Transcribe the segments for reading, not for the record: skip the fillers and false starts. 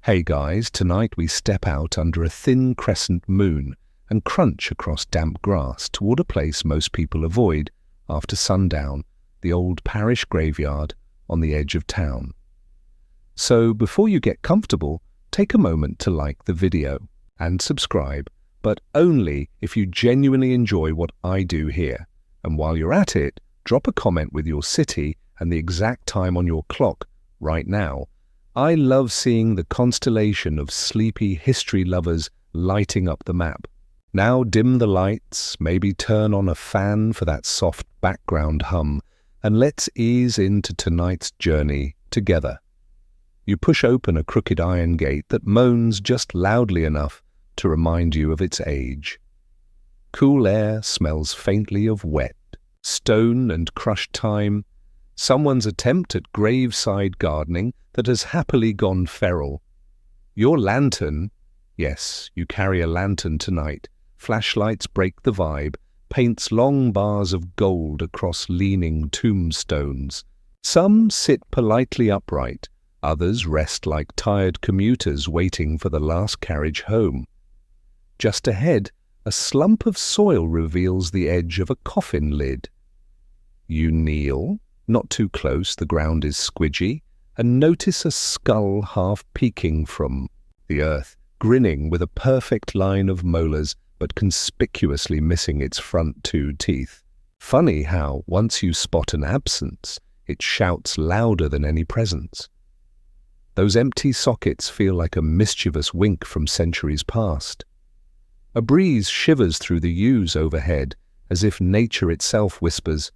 Hey guys, tonight we step out under a thin crescent moon and crunch across damp grass toward a place most people avoid after sundown, the old parish graveyard on the edge of town. So before you get comfortable, take a moment to like the video and subscribe, but only if you genuinely enjoy what I do here. And while you're at it, drop a comment with your city and the exact time on your clock right now. I love seeing the constellation of sleepy history lovers lighting up the map. Now dim the lights, maybe turn on a fan for that soft background hum, and let's ease into tonight's journey together. You push open a crooked iron gate that moans just loudly enough to remind you of its age. Cool air smells faintly of wet, stone and crushed time, someone's attempt at graveside gardening that has happily gone feral. Your lantern, yes, you carry a lantern tonight, flashlights break the vibe, paints long bars of gold across leaning tombstones. Some sit politely upright, others rest like tired commuters waiting for the last carriage home. Just ahead, a slump of soil reveals the edge of a coffin lid. You kneel, not too close, the ground is squidgy, and notice a skull half peeking from the earth, grinning with a perfect line of molars but conspicuously missing its front two teeth. Funny how, once you spot an absence, it shouts louder than any presence. Those empty sockets feel like a mischievous wink from centuries past. A breeze shivers through the yews overhead, as if nature itself whispers,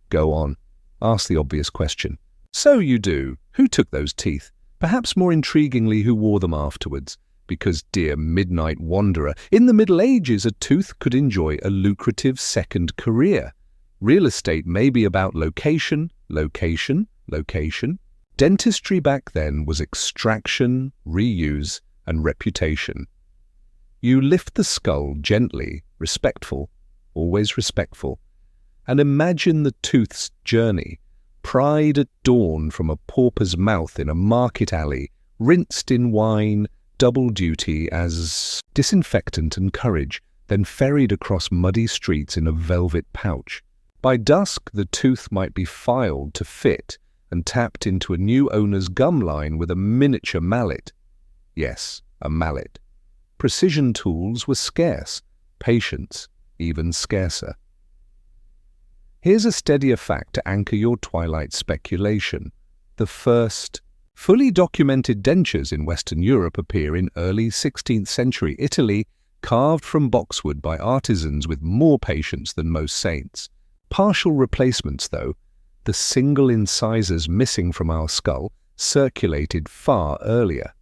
"Go on, ask the obvious question." So you do. Who took those teeth? Perhaps more intriguingly, who wore them afterwards? Because, dear midnight wanderer, in the Middle Ages a tooth could enjoy a lucrative second career. Real estate may be about location, location, location. Dentistry back then was extraction, reuse, and reputation. You lift the skull gently, respectful, always respectful, and imagine the tooth's journey. Pried at dawn from a pauper's mouth in a market alley, rinsed in wine, double duty as disinfectant and courage, then ferried across muddy streets in a velvet pouch. By dusk, the tooth might be filed to fit and tapped into a new owner's gum line with a miniature mallet. Yes, a mallet. Precision tools were scarce, patience even scarcer. Here's a steadier fact to anchor your twilight speculation. The first fully documented dentures in Western Europe appear in early 16th century Italy, carved from boxwood by artisans with more patience than most saints. Partial replacements, though, the single incisors missing from our skull, circulated far earlier.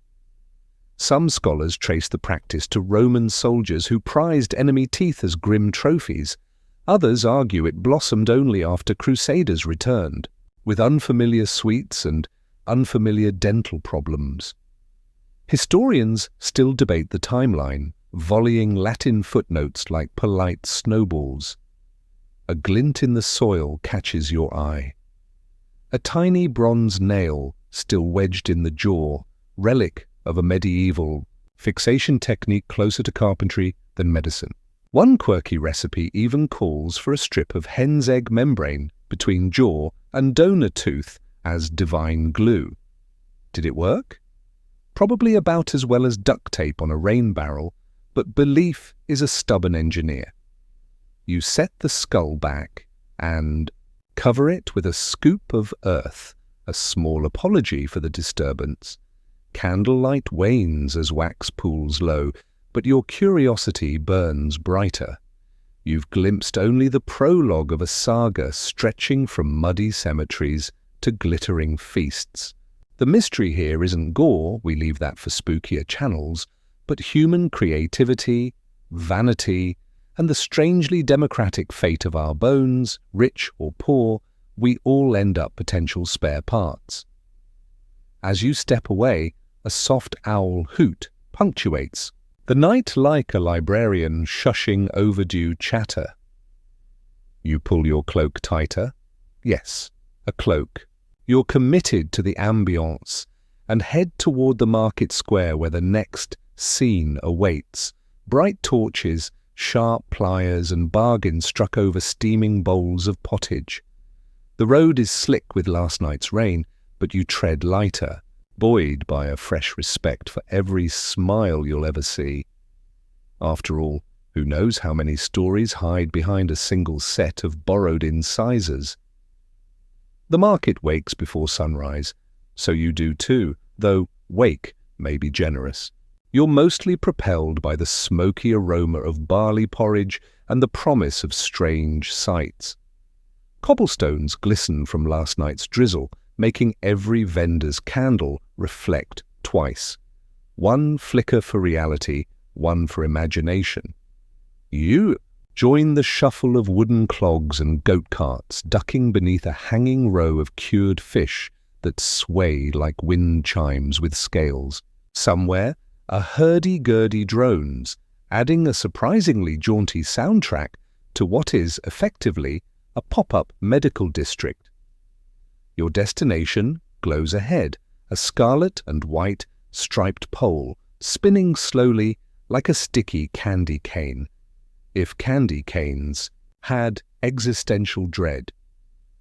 Some scholars trace the practice to Roman soldiers who prized enemy teeth as grim trophies. Others argue it blossomed only after crusaders returned, with unfamiliar sweets and unfamiliar dental problems. Historians still debate the timeline, volleying Latin footnotes like polite snowballs. A glint in the soil catches your eye. A tiny bronze nail still wedged in the jaw, relic of a medieval fixation technique closer to carpentry than medicine. One quirky recipe even calls for a strip of hen's egg membrane between jaw and donor tooth as divine glue. Did it work? Probably about as well as duct tape on a rain barrel, but belief is a stubborn engineer. You set the skull back and cover it with a scoop of earth, a small apology for the disturbance. Candlelight wanes as wax pools low, but your curiosity burns brighter. You've glimpsed only the prologue of a saga stretching from muddy cemeteries to glittering feasts. The mystery here isn't gore, we leave that for spookier channels, but human creativity, vanity, and the strangely democratic fate of our bones, rich or poor, we all end up potential spare parts. As you step away, a soft owl hoot punctuates the night like a librarian shushing overdue chatter. You pull your cloak tighter. Yes, a cloak. You're committed to the ambience, and head toward the market square where the next scene awaits. Bright torches, sharp pliers, and bargains struck over steaming bowls of pottage. The road is slick with last night's rain, but you tread lighter, buoyed by a fresh respect for every smile you'll ever see. After all, who knows how many stories hide behind a single set of borrowed incisors? The market wakes before sunrise, so you do too, though wake may be generous. You're mostly propelled by the smoky aroma of barley porridge and the promise of strange sights. Cobblestones glisten from last night's drizzle, making every vendor's candle reflect twice. One flicker for reality, one for imagination. You join the shuffle of wooden clogs and goat carts ducking beneath a hanging row of cured fish that sway like wind chimes with scales. Somewhere, a hurdy-gurdy drones, adding a surprisingly jaunty soundtrack to what is, effectively, a pop-up medical district. Your destination glows ahead, a scarlet and white striped pole, spinning slowly like a sticky candy cane. If candy canes had existential dread.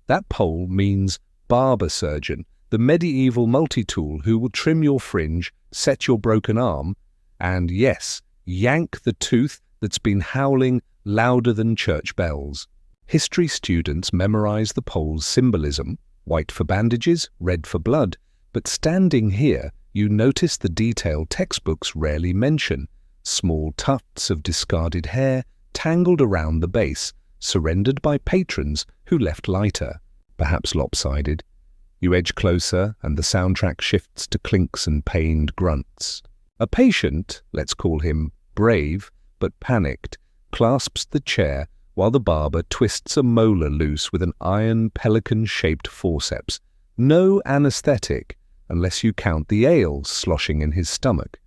That pole means barber surgeon, the medieval multi-tool who will trim your fringe, set your broken arm, and yes, yank the tooth that's been howling louder than church bells. History students memorize the pole's symbolism, white for bandages, red for blood, but standing here, you notice the detail textbooks rarely mention: small tufts of discarded hair, tangled around the base, surrendered by patrons who left lighter, perhaps lopsided. You edge closer, and the soundtrack shifts to clinks and pained grunts. A patient, let's call him brave but panicked, clasps the chair while the barber twists a molar loose with an iron pelican-shaped forceps. No anesthetic, unless you count the ale sloshing in his stomach.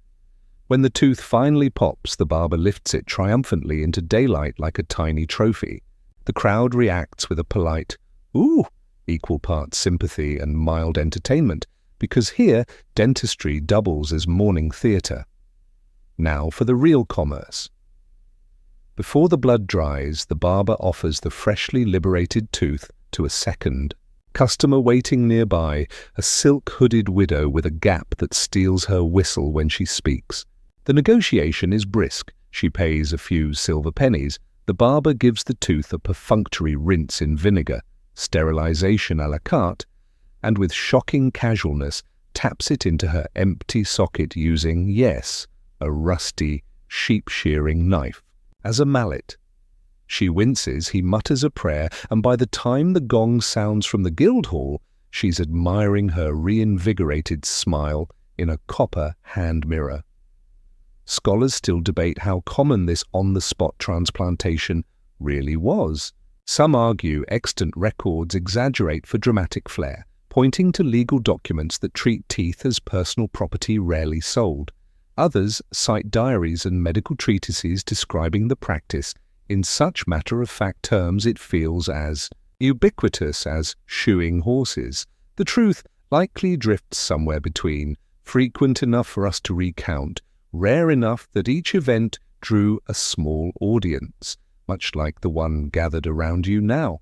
When the tooth finally pops, the barber lifts it triumphantly into daylight like a tiny trophy. The crowd reacts with a polite, "Ooh," equal parts sympathy and mild entertainment, because here dentistry doubles as morning theatre. Now for the real commerce. Before the blood dries, the barber offers the freshly liberated tooth to a second customer waiting nearby, a silk-hooded widow with a gap that steals her whistle when she speaks. The negotiation is brisk. She pays a few silver pennies. The barber gives the tooth a perfunctory rinse in vinegar, sterilization à la carte, and with shocking casualness taps it into her empty socket using, yes, a rusty, sheep-shearing knife, as a mallet. She winces, he mutters a prayer, and by the time the gong sounds from the Guildhall, she's admiring her reinvigorated smile in a copper hand mirror. Scholars still debate how common this on-the-spot transplantation really was. Some argue extant records exaggerate for dramatic flair, pointing to legal documents that treat teeth as personal property rarely sold. Others cite diaries and medical treatises describing the practice in such matter-of-fact terms it feels as ubiquitous as shoeing horses. The truth likely drifts somewhere between, frequent enough for us to recount, rare enough that each event drew a small audience, much like the one gathered around you now.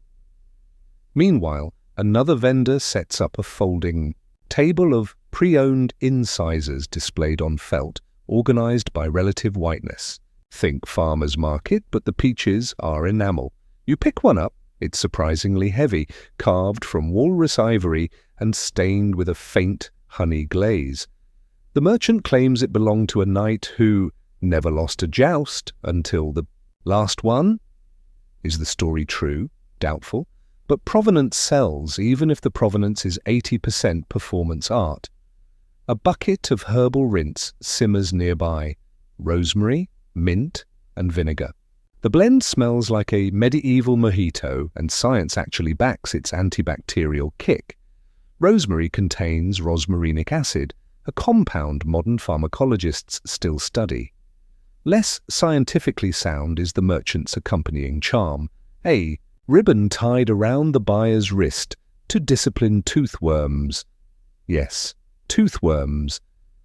Meanwhile, another vendor sets up a folding table of pre-owned incisors displayed on felt, organized by relative whiteness. Think farmer's market, but the peaches are enamel. You pick one up, it's surprisingly heavy, carved from walrus ivory and stained with a faint honey glaze. The merchant claims it belonged to a knight who never lost a joust until the last one. Is the story true? Doubtful. But provenance sells, even if the provenance is 80% performance art. A bucket of herbal rinse simmers nearby. Rosemary, mint, and vinegar. The blend smells like a medieval mojito, and science actually backs its antibacterial kick. Rosemary contains rosmarinic acid, a compound modern pharmacologists still study. Less scientifically sound is the merchant's accompanying charm, a ribbon tied around the buyer's wrist to discipline toothworms. Yes, Toothworms,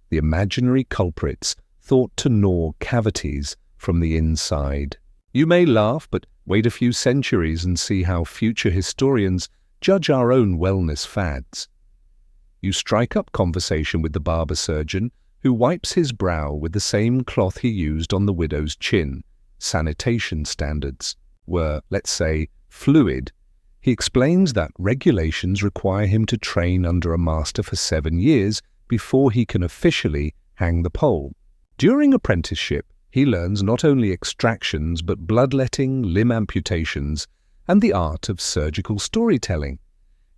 the imaginary culprits thought to gnaw cavities from the inside. You may laugh, but wait a few centuries and see how future historians judge our own wellness fads. You strike up conversation with the barber surgeon, who wipes his brow with the same cloth he used on the widow's chin. Sanitation standards were, let's say, fluid. He explains that regulations require him to train under a master for 7 years before he can officially hang the pole. During apprenticeship, he learns not only extractions but bloodletting, limb amputations, and the art of surgical storytelling.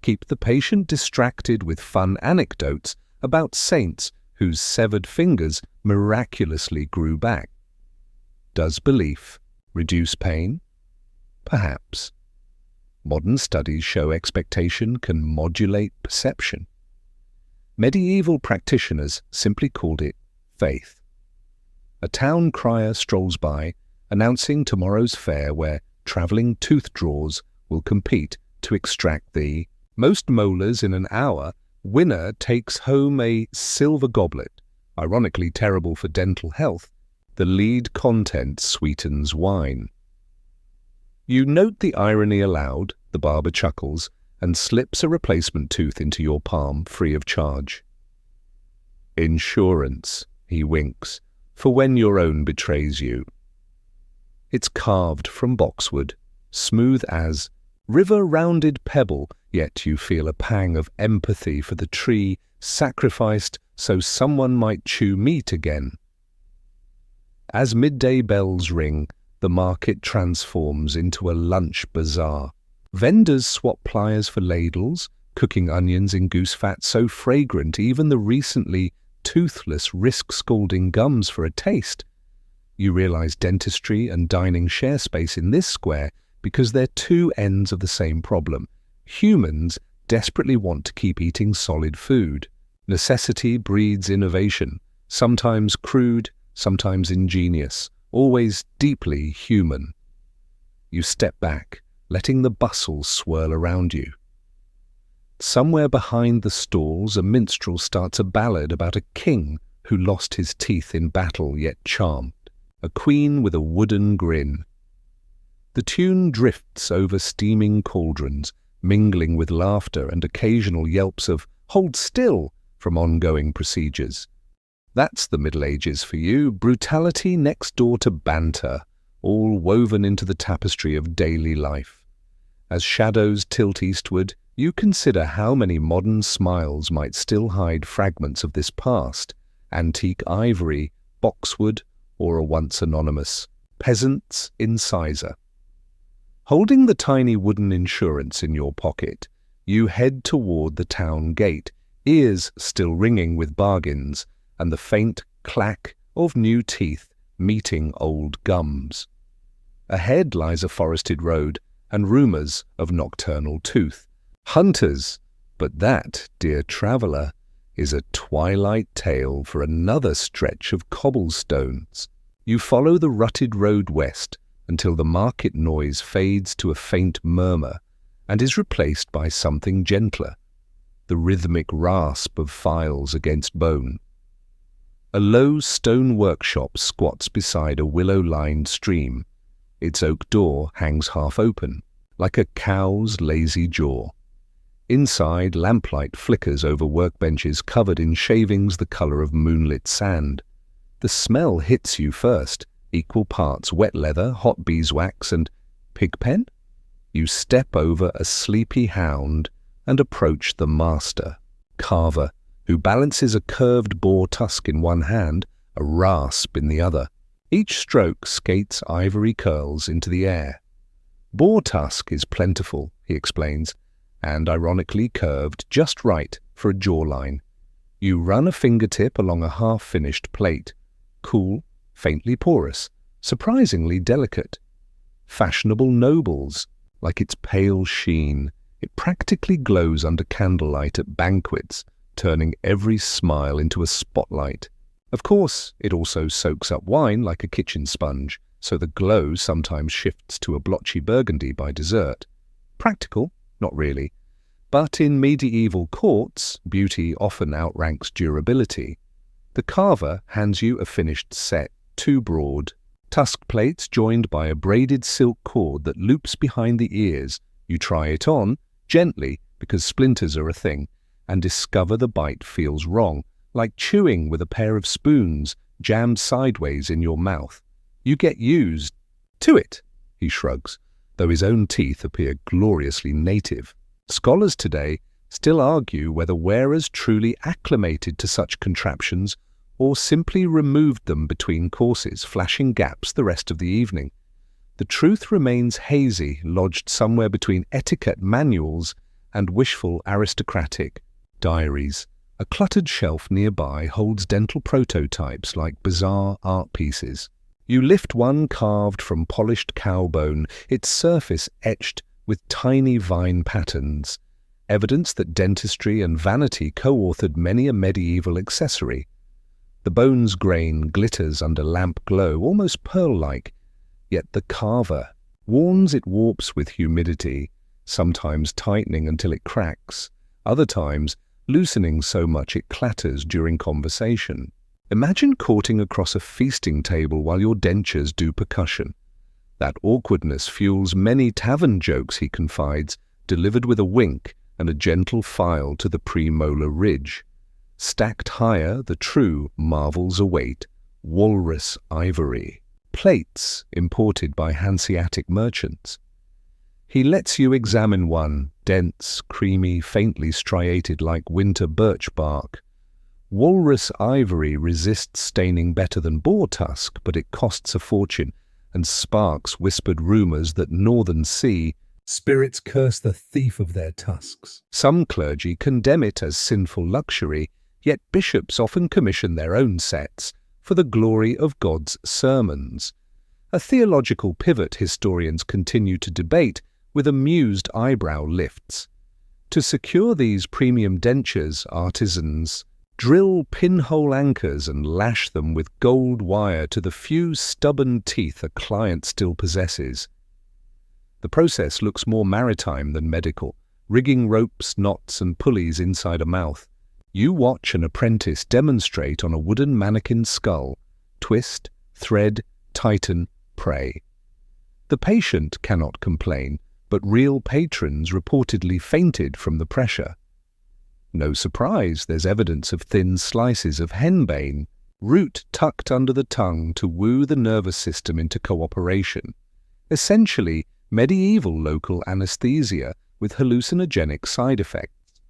Keep the patient distracted with fun anecdotes about saints whose severed fingers miraculously grew back. Does belief reduce pain? Perhaps. Modern studies show expectation can modulate perception. Medieval practitioners simply called it faith. A town crier strolls by, announcing tomorrow's fair where travelling tooth drawers will compete to extract the most molars in an hour. Winner takes home a silver goblet, ironically terrible for dental health. The lead content sweetens wine. You note the irony aloud, the barber chuckles, and slips a replacement tooth into your palm free of charge. Insurance, he winks, for when your own betrays you. It's carved from boxwood, smooth as river-rounded pebble, yet you feel a pang of empathy for the tree sacrificed so someone might chew meat again. As midday bells ring, the market transforms into a lunch bazaar. Vendors swap pliers for ladles, cooking onions in goose fat so fragrant even the recently toothless risk scalding gums for a taste. You realize dentistry and dining share space in this square because they're two ends of the same problem. Humans desperately want to keep eating solid food. Necessity breeds innovation, sometimes crude, sometimes ingenious, always deeply human. You step back, letting the bustle swirl around you. Somewhere behind the stalls, a minstrel starts a ballad about a king who lost his teeth in battle yet charmed, a queen with a wooden grin. The tune drifts over steaming cauldrons, mingling with laughter and occasional yelps of "hold still" from ongoing procedures. That's the Middle Ages for you, brutality next door to banter, all woven into the tapestry of daily life. As shadows tilt eastward, you consider how many modern smiles might still hide fragments of this past, antique ivory, boxwood, or a once anonymous peasant's incisor. Holding the tiny wooden insurance in your pocket, you head toward the town gate, ears still ringing with bargains and the faint clack of new teeth meeting old gums. Ahead lies a forested road and rumours of nocturnal tooth hunters, but that, dear traveller, is a twilight tale for another stretch of cobblestones. You follow the rutted road west until the market noise fades to a faint murmur and is replaced by something gentler, the rhythmic rasp of files against bone. A low stone workshop squats beside a willow-lined stream. Its oak door hangs half open, like a cow's lazy jaw. Inside, lamplight flickers over workbenches covered in shavings the color of moonlit sand. The smell hits you first, equal parts wet leather, hot beeswax, and pigpen? You step over a sleepy hound and approach the master, carver, who balances a curved boar tusk in one hand, a rasp in the other. Each stroke skates ivory curls into the air. Boar tusk is plentiful, he explains, and ironically curved just right for a jawline. You run a fingertip along a half-finished plate, cool, faintly porous, surprisingly delicate. Fashionable nobles, like its pale sheen, it practically glows under candlelight at banquets, turning every smile into a spotlight. Of course, it also soaks up wine like a kitchen sponge, so the glow sometimes shifts to a blotchy burgundy by dessert. Practical? Not really. But in medieval courts, beauty often outranks durability. The carver hands you a finished set, two broad tusk plates joined by a braided silk cord that loops behind the ears. You try it on, gently, because splinters are a thing, and discover the bite feels wrong, like chewing with a pair of spoons jammed sideways in your mouth. You get used to it, he shrugs, though his own teeth appear gloriously native. Scholars today still argue whether wearers truly acclimated to such contraptions or simply removed them between courses, flashing gaps the rest of the evening. The truth remains hazy, lodged somewhere between etiquette manuals and wishful aristocratic diaries. A cluttered shelf nearby holds dental prototypes like bizarre art pieces. You lift one carved from polished cow bone, its surface etched with tiny vine patterns, evidence that dentistry and vanity co-authored many a medieval accessory. The bone's grain glitters under lamp glow, almost pearl-like, yet the carver warns it warps with humidity, sometimes tightening until it cracks, other times loosening so much it clatters during conversation. Imagine courting across a feasting table while your dentures do percussion. That awkwardness fuels many tavern jokes, he confides, delivered with a wink and a gentle file to the premolar ridge. Stacked higher, the true marvels await: walrus ivory, plates imported by Hanseatic merchants. He lets you examine one, dense, creamy, faintly striated like winter birch bark. Walrus ivory resists staining better than boar tusk, but it costs a fortune and sparks whispered rumors that northern sea spirits curse the thief of their tusks. Some clergy condemn it as sinful luxury, yet bishops often commission their own sets for the glory of God's sermons. A theological pivot historians continue to debate with amused eyebrow lifts. To secure these premium dentures, artisans drill pinhole anchors and lash them with gold wire to the few stubborn teeth a client still possesses. The process looks more maritime than medical, rigging ropes, knots, and pulleys inside a mouth. You watch an apprentice demonstrate on a wooden mannequin skull: twist, thread, tighten, pray. The patient cannot complain, but real patrons reportedly fainted from the pressure. No surprise, there's evidence of thin slices of henbane, root tucked under the tongue to woo the nervous system into cooperation. Essentially, medieval local anesthesia with hallucinogenic side effects.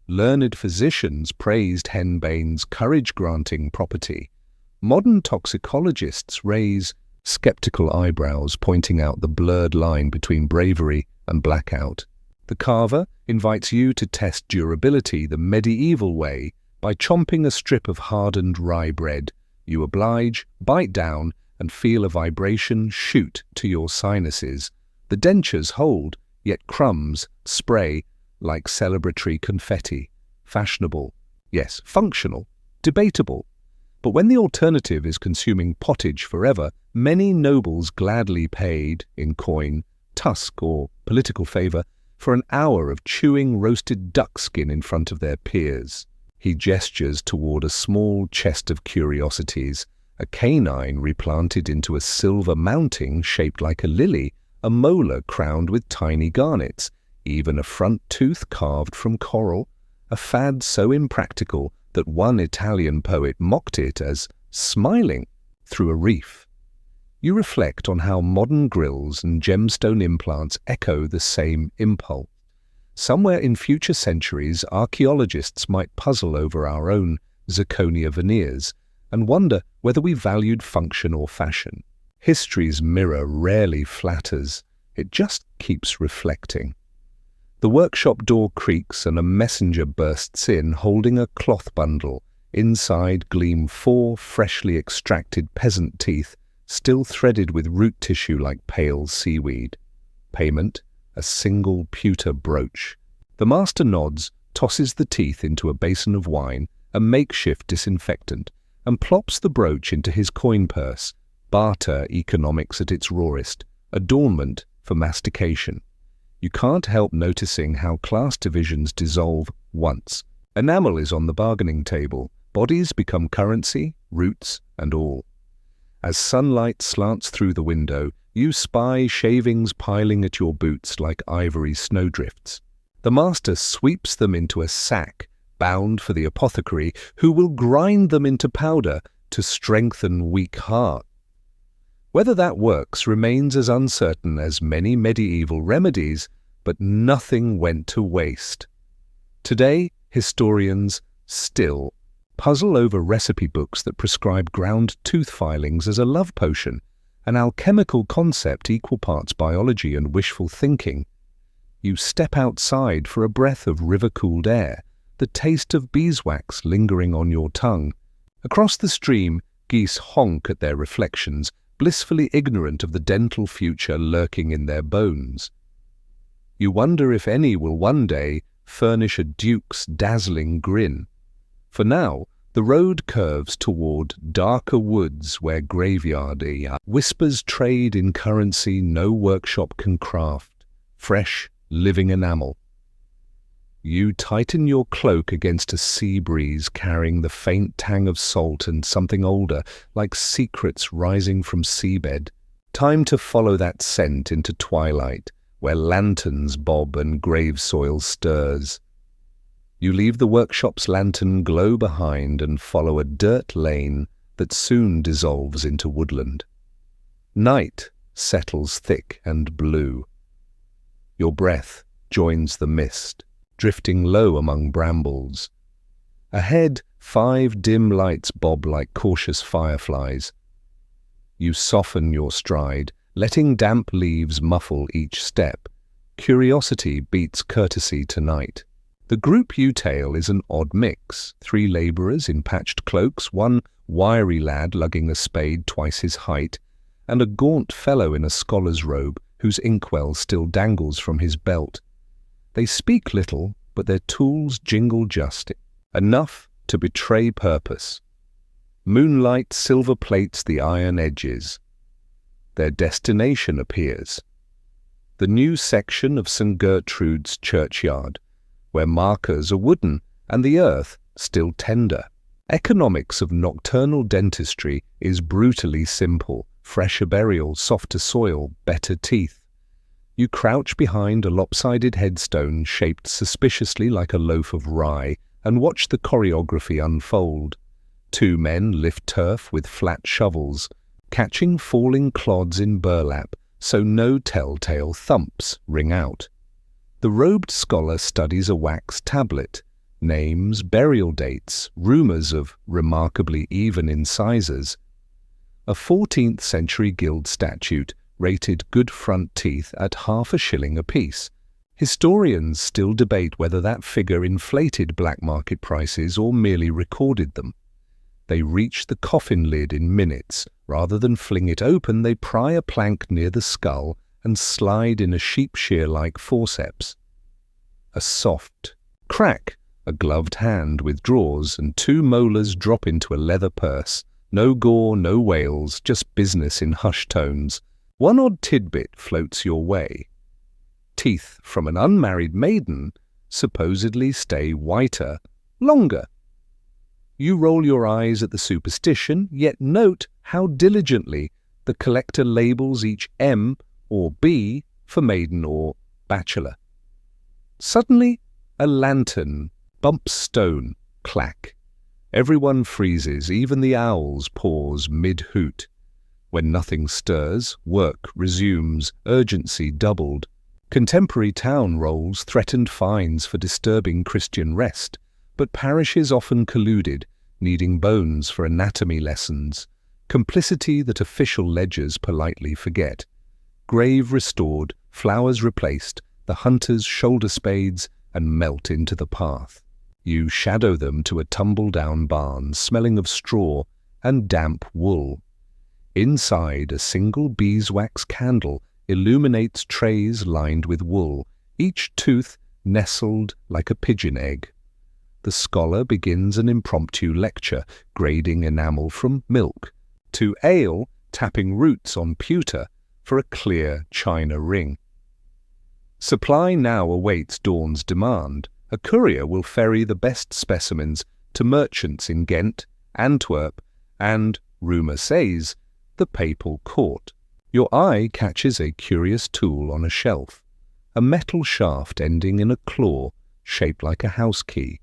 Learned physicians praised henbane's courage-granting property. Modern toxicologists raise skeptical eyebrows, pointing out the blurred line between bravery and blackout. The carver invites you to test durability the medieval way by chomping a strip of hardened rye bread. You oblige, bite down, and feel a vibration shoot to your sinuses. The dentures hold, yet crumbs spray like celebratory confetti. Fashionable, yes, functional, debatable. But when the alternative is consuming pottage forever, many nobles gladly paid, in coin, tusk, or political favor, for an hour of chewing roasted duck skin in front of their peers. He gestures toward a small chest of curiosities, a canine replanted into a silver mounting shaped like a lily, a molar crowned with tiny garnets, even a front tooth carved from coral, a fad so impractical that one Italian poet mocked it as smiling through a reef. You reflect on how modern grills and gemstone implants echo the same impulse. Somewhere in future centuries, archaeologists might puzzle over our own zirconia veneers and wonder whether we valued function or fashion. History's mirror rarely flatters, it just keeps reflecting. The workshop door creaks and a messenger bursts in holding a cloth bundle. Inside gleam 4 freshly extracted peasant teeth, still threaded with root tissue like pale seaweed. Payment: a single pewter brooch. The master nods, tosses the teeth into a basin of wine, a makeshift disinfectant, and plops the brooch into his coin purse. Barter economics at its rawest, adornment for mastication. You can't help noticing how class divisions dissolve once. Enamel is on the bargaining table. Bodies become currency, roots, and all. As sunlight slants through the window, you spy shavings piling at your boots like ivory snowdrifts. The master sweeps them into a sack, bound for the apothecary, who will grind them into powder to strengthen weak heart. Whether that works remains as uncertain as many medieval remedies, but nothing went to waste. Today, historians still puzzle over recipe books that prescribe ground tooth filings as a love potion, an alchemical concept equal parts biology and wishful thinking. You step outside for a breath of river-cooled air, the taste of beeswax lingering on your tongue. Across the stream, geese honk at their reflections, blissfully ignorant of the dental future lurking in their bones. You wonder if any will one day furnish a duke's dazzling grin. For now, the road curves toward darker woods where graveyard whispers trade in currency no workshop can craft, fresh, living enamel. You tighten your cloak against a sea breeze carrying the faint tang of salt and something older, like secrets rising from seabed. Time to follow that scent into twilight, where lanterns bob and grave soil stirs. You leave the workshop's lantern glow behind and follow a dirt lane that soon dissolves into woodland. Night settles thick and blue. Your breath joins the mist, drifting low among brambles. Ahead, 5 dim lights bob like cautious fireflies. You soften your stride, letting damp leaves muffle each step. Curiosity beats courtesy tonight. The group you tail is an odd mix. 3 labourers in patched cloaks, 1 wiry lad lugging a spade twice his height, and a gaunt fellow in a scholar's robe whose inkwell still dangles from his belt. They speak little, but their tools jingle just enough to betray purpose. Moonlight silver plates the iron edges. Their destination appears. The new section of St. Gertrude's churchyard, where markers are wooden and the earth still tender. Economics of nocturnal dentistry is brutally simple. Fresher burial, softer soil, better teeth. You crouch behind a lopsided headstone shaped suspiciously like a loaf of rye and watch the choreography unfold. 2 men lift turf with flat shovels, catching falling clods in burlap so no telltale thumps ring out. The robed scholar studies a wax tablet, names, burial dates, rumours of remarkably even incisors. A 14th century guild statute rated good front teeth at ½ a shilling apiece. Historians still debate whether that figure inflated black market prices or merely recorded them. They reach the coffin lid in minutes. Rather than fling it open, they pry a plank near the skull and slide in a sheep shear-like forceps. A soft crack, a gloved hand withdraws, and 2 molars drop into a leather purse. No gore, no wails, just business in hushed tones. 1 odd tidbit floats your way. Teeth from an unmarried maiden supposedly stay whiter, longer. You roll your eyes at the superstition, yet note how diligently the collector labels each M or B for maiden or bachelor. Suddenly, a lantern bumps stone, clack. Everyone freezes, even the owls pause mid-hoot. When nothing stirs, work resumes, urgency doubled. Contemporary town rolls threatened fines for disturbing Christian rest, but parishes often colluded, needing bones for anatomy lessons, complicity that official ledgers politely forget. Grave restored, flowers replaced, the hunters shoulder spades and melt into the path. You shadow them to a tumble-down barn smelling of straw and damp wool. Inside, a single beeswax candle illuminates trays lined with wool, each tooth nestled like a pigeon egg. The scholar begins an impromptu lecture, grading enamel from milk to ale, tapping roots on pewter for a clear china ring. Supply now awaits dawn's demand. A courier will ferry the best specimens to merchants in Ghent, Antwerp, and, rumour says, the Papal Court. Your eye catches a curious tool on a shelf, a metal shaft ending in a claw shaped like a house key.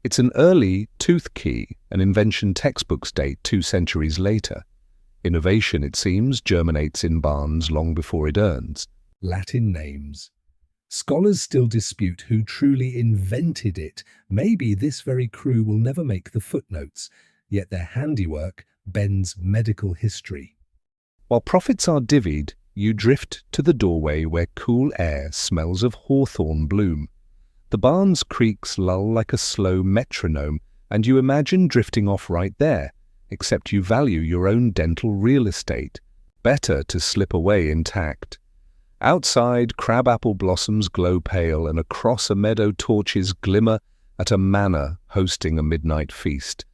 It's an early tooth key, an invention textbooks date 2 centuries later. Innovation, it seems, germinates in barns long before it earns Latin names. Scholars still dispute who truly invented it. Maybe this very crew will never make the footnotes, yet their handiwork bends medical history. While profits are divvied, you drift to the doorway where cool air smells of hawthorn bloom. The barn's creaks lull like a slow metronome, and you imagine drifting off right there, except you value your own dental real estate. Better to slip away intact. Outside, crabapple blossoms glow pale, and across a meadow torches glimmer at a manor hosting a midnight feast.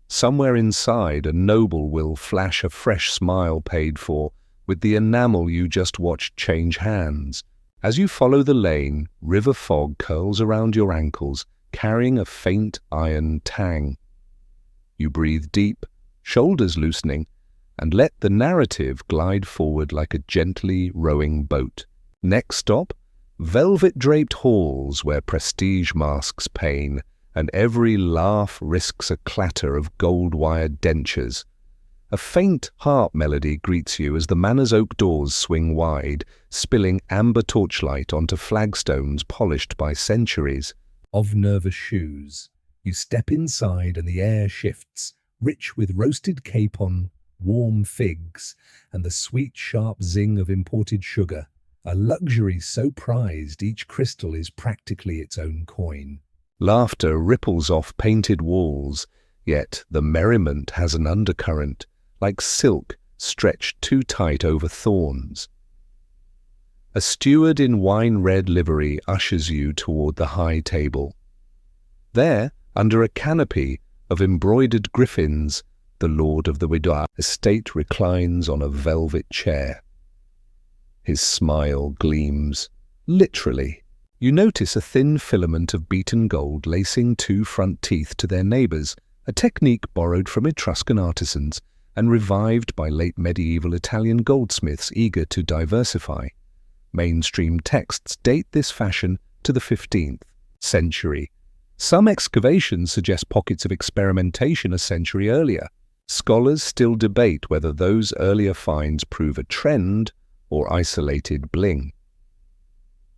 Somewhere inside, a noble will flash a fresh smile paid for, with the enamel you just watched change hands. As you follow the lane, river fog curls around your ankles, carrying a faint iron tang. You breathe deep, shoulders loosening, and let the narrative glide forward like a gently rowing boat. Next stop, velvet-draped halls where prestige masks pain, and every laugh risks a clatter of gold-wired dentures. A faint harp melody greets you as the manor's oak doors swing wide, spilling amber torchlight onto flagstones polished by centuries of nervous shoes. You step inside and the air shifts, rich with roasted capon, warm figs, and the sweet sharp zing of imported sugar, a luxury so prized each crystal is practically its own coin. Laughter ripples off painted walls, yet the merriment has an undercurrent, like silk stretched too tight over thorns. A steward in wine-red livery ushers you toward the high table. There, under a canopy of embroidered griffins, the lord of the Widow estate reclines on a velvet chair. His smile gleams, literally. You notice a thin filament of beaten gold lacing 2 front teeth to their neighbours, a technique borrowed from Etruscan artisans and revived by late medieval Italian goldsmiths eager to diversify. Mainstream texts date this fashion to the 15th century. Some excavations suggest pockets of experimentation a century earlier. Scholars still debate whether those earlier finds prove a trend or isolated bling.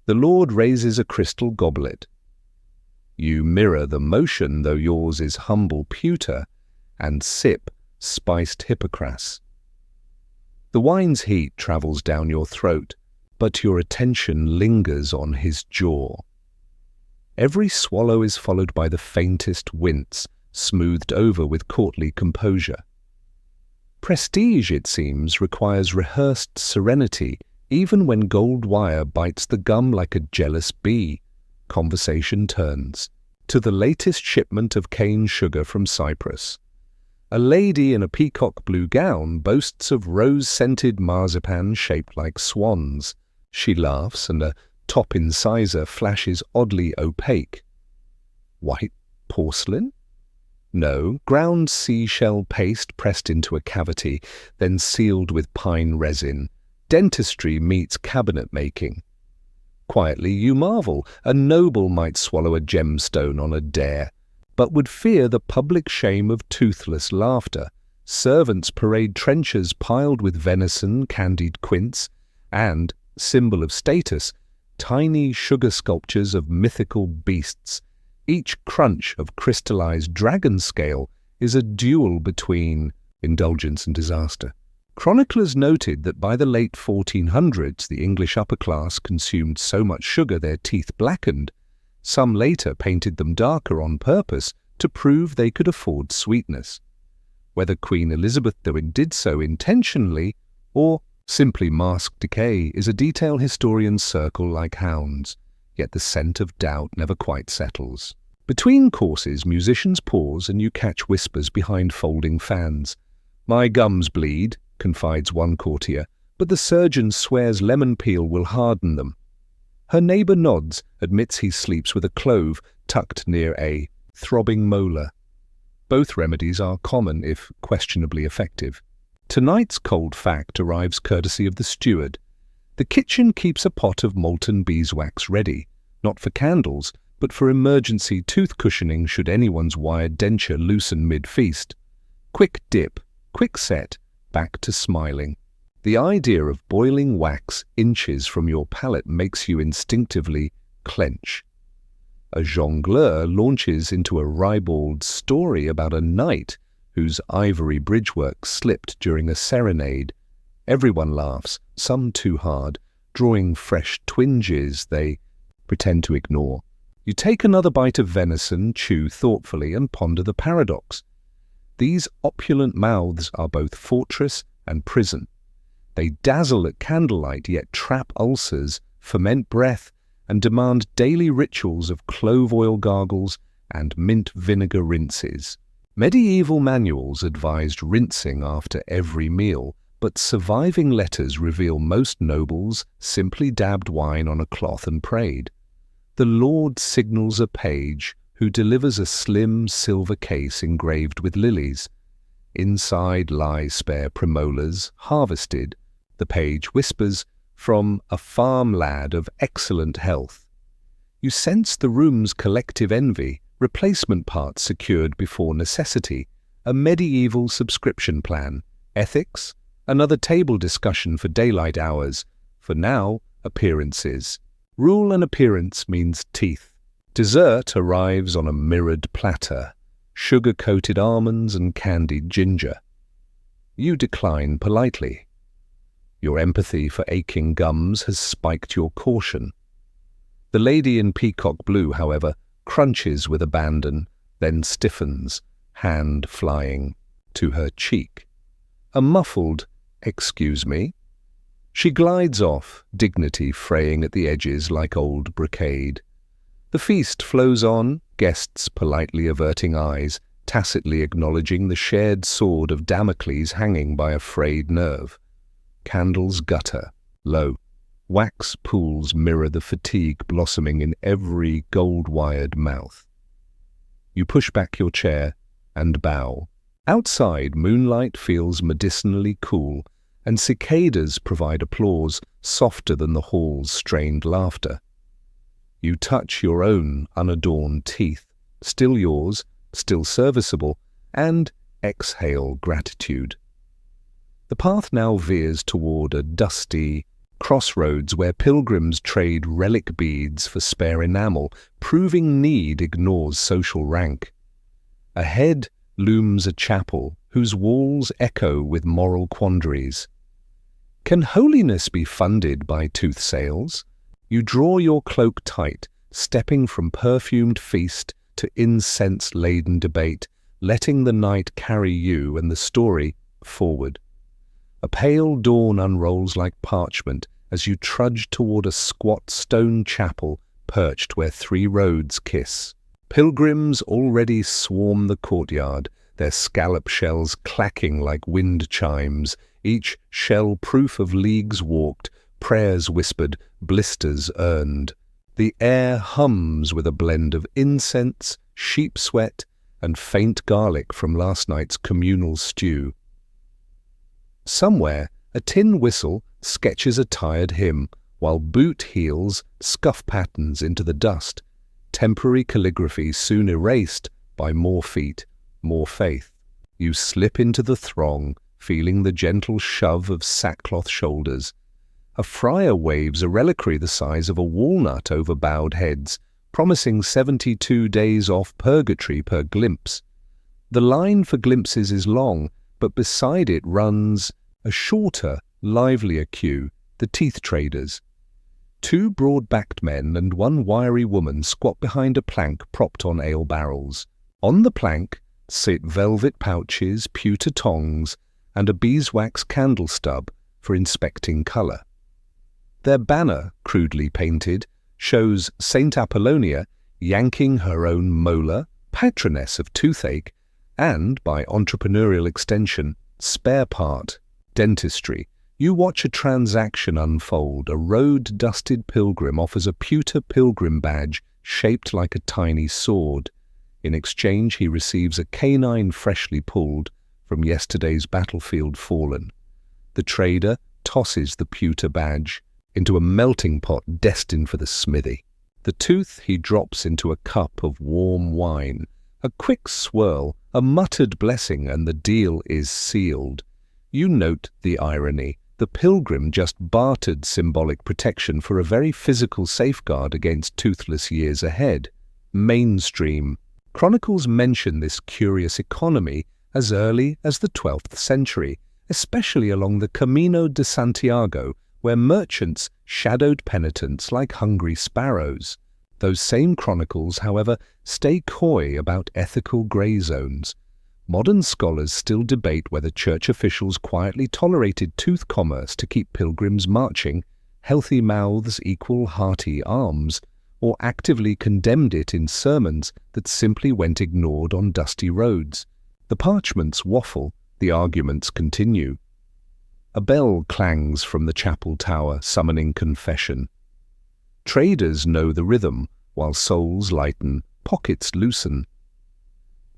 The Lord raises a crystal goblet. You mirror the motion, though yours is humble pewter, and sip spiced hippocras. The wine's heat travels down your throat, but your attention lingers on his jaw. Every swallow is followed by the faintest wince, smoothed over with courtly composure. Prestige, it seems, requires rehearsed serenity, even when gold wire bites the gum like a jealous bee. Conversation turns to the latest shipment of cane sugar from Cyprus. A lady in a peacock blue gown boasts of rose-scented marzipan shaped like swans. She laughs, and a top incisor flashes oddly opaque. White porcelain? No, ground seashell paste pressed into a cavity, then sealed with pine resin. Dentistry meets cabinet making. Quietly you marvel, a noble might swallow a gemstone on a dare, but would fear the public shame of toothless laughter. Servants parade trenchers piled with venison, candied quince, and, symbol of status, tiny sugar sculptures of mythical beasts. Each crunch of crystallized dragon scale is a duel between indulgence and disaster. Chroniclers noted that by the late 1400s, the English upper class consumed so much sugar their teeth blackened. Some later painted them darker on purpose to prove they could afford sweetness. Whether Queen Elizabeth did so intentionally or simply masked decay is a detail historians circle like hounds, yet the scent of doubt never quite settles. Between courses, musicians pause and you catch whispers behind folding fans. "My gums bleed," confides one courtier, "but the surgeon swears lemon peel will harden them." Her neighbor nods, admits he sleeps with a clove tucked near a throbbing molar. Both remedies are common, if questionably effective. Tonight's cold fact arrives courtesy of the steward. The kitchen keeps a pot of molten beeswax ready, not for candles, but for emergency tooth cushioning should anyone's wired denture loosen mid-feast. Quick dip, quick set, back to smiling. The idea of boiling wax inches from your palate makes you instinctively clench. A jongleur launches into a ribald story about a knight whose ivory bridgework slipped during a serenade. Everyone laughs, some too hard, drawing fresh twinges they pretend to ignore. You take another bite of venison, chew thoughtfully, and ponder the paradox. These opulent mouths are both fortress and prison. They dazzle at candlelight, yet trap ulcers, ferment breath, and demand daily rituals of clove oil gargles and mint vinegar rinses. Medieval manuals advised rinsing after every meal, but surviving letters reveal most nobles simply dabbed wine on a cloth and prayed. The Lord signals a page who delivers a slim silver case engraved with lilies. Inside lie spare premolars, harvested, the page whispers, from a farm lad of excellent health. You sense the room's collective envy, replacement parts secured before necessity, a medieval subscription plan, ethics, another table discussion for daylight hours, for now, appearances. Rule and appearance means teeth. Dessert arrives on a mirrored platter, sugar-coated almonds and candied ginger. You decline politely. Your empathy for aching gums has spiked your caution. The lady in peacock blue, however, crunches with abandon, then stiffens, hand flying to her cheek. A muffled, "Excuse me?" She glides off, dignity fraying at the edges like old brocade. The feast flows on, guests politely averting eyes, tacitly acknowledging the shared sword of Damocles hanging by a frayed nerve. Candles gutter, low. Wax pools mirror the fatigue blossoming in every gold-wired mouth. You push back your chair and bow. Outside, moonlight feels medicinally cool, and cicadas provide applause softer than the hall's strained laughter. You touch your own unadorned teeth, still yours, still serviceable, and exhale gratitude. The path now veers toward a dusty crossroads where pilgrims trade relic beads for spare enamel, proving need ignores social rank. Ahead looms a chapel whose walls echo with moral quandaries. Can holiness be funded by tooth sales? You draw your cloak tight, stepping from perfumed feast to incense-laden debate, letting the night carry you and the story forward. A pale dawn unrolls like parchment as you trudge toward a squat stone chapel perched where three roads kiss. Pilgrims already swarm the courtyard, their scallop shells clacking like wind chimes, each shell proof of leagues walked, prayers whispered, blisters earned. The air hums with a blend of incense, sheep sweat, and faint garlic from last night's communal stew. Somewhere, a tin whistle sketches a tired hymn, while boot heels scuff patterns into the dust, temporary calligraphy soon erased by more feet, more faith. You slip into the throng, feeling the gentle shove of sackcloth shoulders. A friar waves a reliquary the size of a walnut over bowed heads, promising 72 days off purgatory per glimpse. The line for glimpses is long, but beside it runs a shorter, livelier queue, the teeth traders. Two broad-backed men and one wiry woman squat behind a plank propped on ale barrels. On the plank sit velvet pouches, pewter tongs, and a beeswax candle stub for inspecting colour. Their banner, crudely painted, shows Saint Apollonia yanking her own molar, patroness of toothache, and, by entrepreneurial extension, spare part, dentistry, You watch a transaction unfold. A road-dusted pilgrim offers a pewter pilgrim badge shaped like a tiny sword. In exchange, he receives a canine freshly pulled from yesterday's battlefield fallen. The trader tosses the pewter badge into a melting pot destined for the smithy. The tooth he drops into a cup of warm wine. A quick swirl, a muttered blessing, and the deal is sealed. You note the irony. The pilgrim just bartered symbolic protection for a very physical safeguard against toothless years ahead. Mainstream chronicles mention this curious economy as early as the 12th century, especially along the Camino de Santiago, where merchants shadowed penitents like hungry sparrows. Those same chronicles, however, stay coy about ethical grey zones. Modern scholars still debate whether church officials quietly tolerated tooth commerce to keep pilgrims marching, healthy mouths equal hearty arms, or actively condemned it in sermons that simply went ignored on dusty roads. The parchments waffle, the arguments continue. A bell clangs from the chapel tower, summoning confession. Traders know the rhythm, while souls lighten, pockets loosen.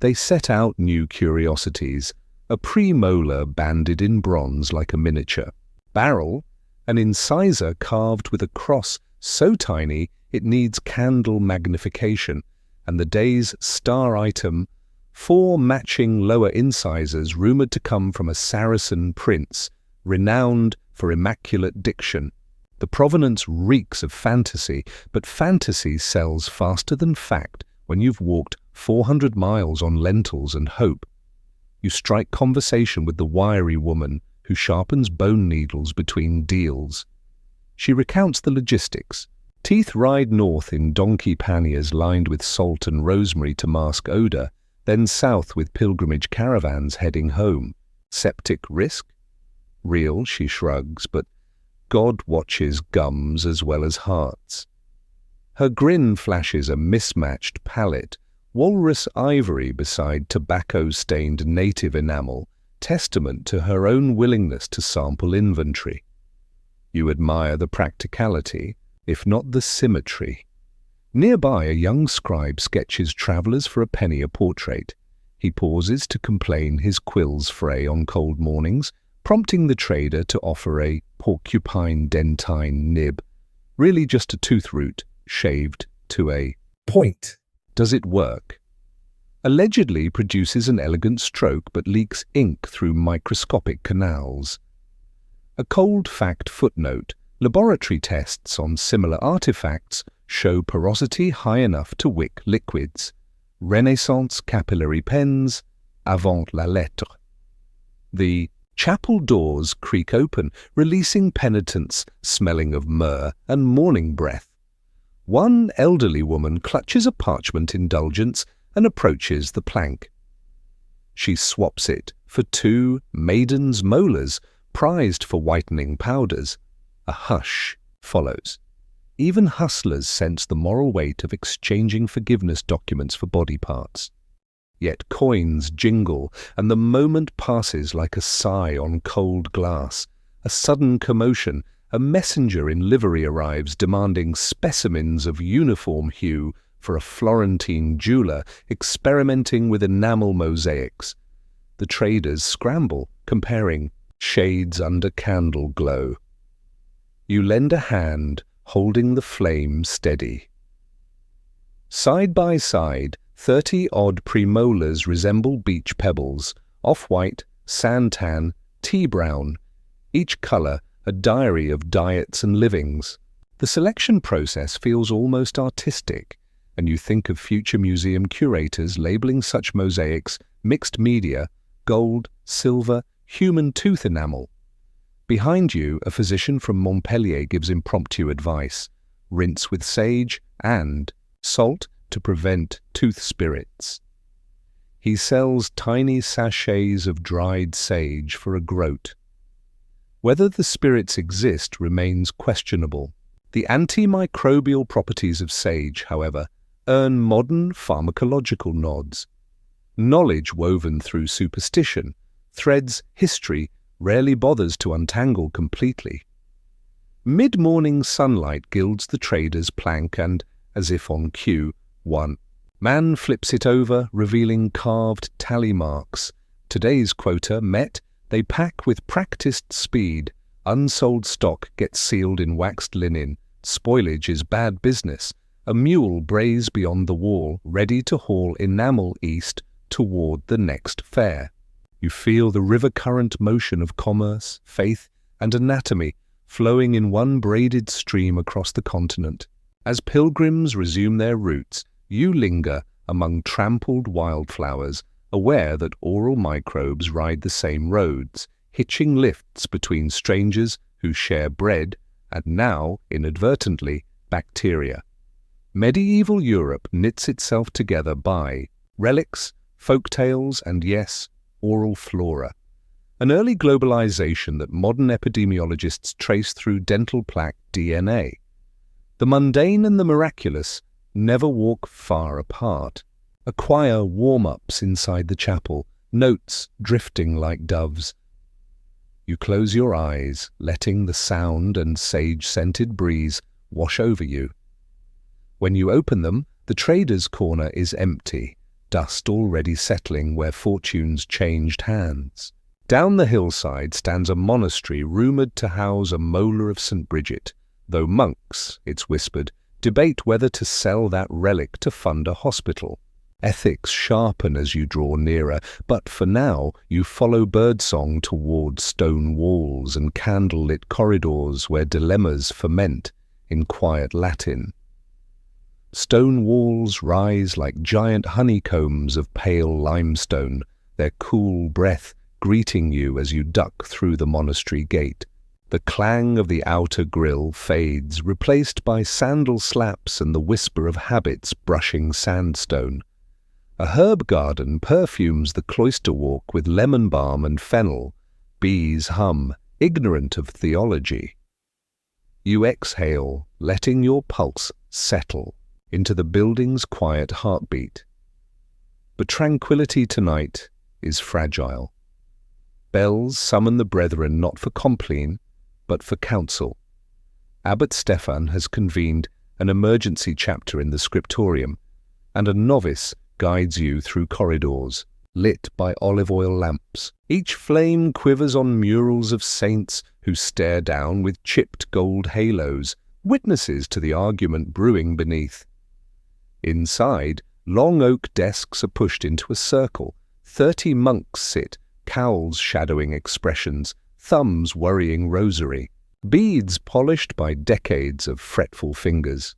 They set out new curiosities, a premolar banded in bronze like a miniature barrel, an incisor carved with a cross so tiny it needs candle magnification, and the day's star item, 4 matching lower incisors rumored to come from a Saracen prince, renowned for immaculate diction. The provenance reeks of fantasy, but fantasy sells faster than fact when you've walked 400 miles on lentils and hope. You strike conversation with the wiry woman who sharpens bone needles between deals. She recounts the logistics. Teeth ride north in donkey panniers lined with salt and rosemary to mask odor, then south with pilgrimage caravans heading home. Septic risk? Real, she shrugs, but God watches gums as well as hearts. Her grin flashes a mismatched palette, walrus ivory beside tobacco-stained native enamel, testament to her own willingness to sample inventory. You admire the practicality, if not the symmetry. Nearby, a young scribe sketches travelers for a penny a portrait. He pauses to complain his quills fray on cold mornings, prompting the trader to offer a porcupine-dentine nib, really just a tooth root shaved to a point. Does it work? Allegedly produces an elegant stroke but leaks ink through microscopic canals. A cold fact footnote: laboratory tests on similar artifacts show porosity high enough to wick liquids. Renaissance capillary pens, avant la lettre. The chapel doors creak open, releasing penitents smelling of myrrh and morning breath. One elderly woman clutches a parchment indulgence and approaches the plank. She swaps it for 2 maiden's molars, prized for whitening powders. A hush follows. Even hustlers sense the moral weight of exchanging forgiveness documents for body parts. Yet coins jingle, and the moment passes like a sigh on cold glass. A sudden commotion, a messenger in livery arrives demanding specimens of uniform hue for a Florentine jeweler experimenting with enamel mosaics. The traders scramble, comparing shades under candle glow. You lend a hand, holding the flame steady. Side by side, 30-odd premolars resemble beach pebbles, off-white, sand-tan, tea-brown, each color a diary of diets and livings. The selection process feels almost artistic, and you think of future museum curators labeling such mosaics mixed media, gold, silver, human tooth enamel. Behind you, a physician from Montpellier gives impromptu advice: rinse with sage and salt to prevent tooth spirits. He sells tiny sachets of dried sage for a groat. Whether the spirits exist remains questionable. The antimicrobial properties of sage, however, earn modern pharmacological nods. Knowledge woven through superstition threads history rarely bothers to untangle completely. Mid-morning sunlight gilds the trader's plank and, as if on cue, one man flips it over, revealing carved tally marks. Today's quota met, they pack with practiced speed. Unsold stock gets sealed in waxed linen. Spoilage is bad business. A mule brays beyond the wall, ready to haul enamel east toward the next fair. You feel the river current motion of commerce, faith, and anatomy flowing in one braided stream across the continent. As pilgrims resume their routes, you linger among trampled wildflowers, aware that oral microbes ride the same roads, hitching lifts between strangers who share bread and now, inadvertently, bacteria. Medieval Europe knits itself together by relics, folktales, and yes, oral flora. An early globalization that modern epidemiologists trace through dental plaque DNA. The mundane and the miraculous never walk far apart. A choir warm-ups inside the chapel, notes drifting like doves. You close your eyes, letting the sound and sage-scented breeze wash over you. When you open them, the trader's corner is empty, dust already settling where fortunes changed hands. Down the hillside stands a monastery rumoured to house a molar of St. Bridget, though monks, it's whispered, debate whether to sell that relic to fund a hospital. Ethics sharpen as you draw nearer, but for now you follow birdsong toward stone walls and candle-lit corridors where dilemmas ferment in quiet Latin. Stone walls rise like giant honeycombs of pale limestone, their cool breath greeting you as you duck through the monastery gate. The clang of the outer grille fades, replaced by sandal slaps and the whisper of habits brushing sandstone. A herb garden perfumes the cloister walk with lemon balm and fennel. Bees hum, ignorant of theology. You exhale, letting your pulse settle into the building's quiet heartbeat. But tranquility tonight is fragile. Bells summon the brethren not for compline, but for counsel. Abbot Stephan has convened an emergency chapter in the scriptorium, and a novice guides you through corridors, lit by olive oil lamps. Each flame quivers on murals of saints who stare down with chipped gold halos, witnesses to the argument brewing beneath. Inside, long oak desks are pushed into a circle. 30 monks sit, cowls shadowing expressions, thumbs worrying rosary, beads polished by decades of fretful fingers.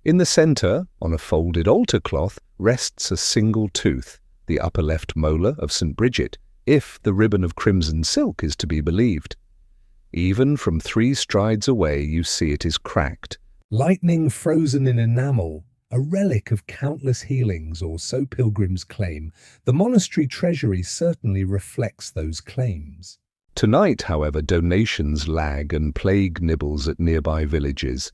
In the center, on a folded altar cloth, rests a single tooth, the upper left molar of St. Bridget, if the ribbon of crimson silk is to be believed. Even from 3 strides away you see it is cracked. Lightning frozen in enamel, a relic of countless healings, or so pilgrims claim. The monastery treasury certainly reflects those claims. Tonight, however, donations lag and plague nibbles at nearby villages.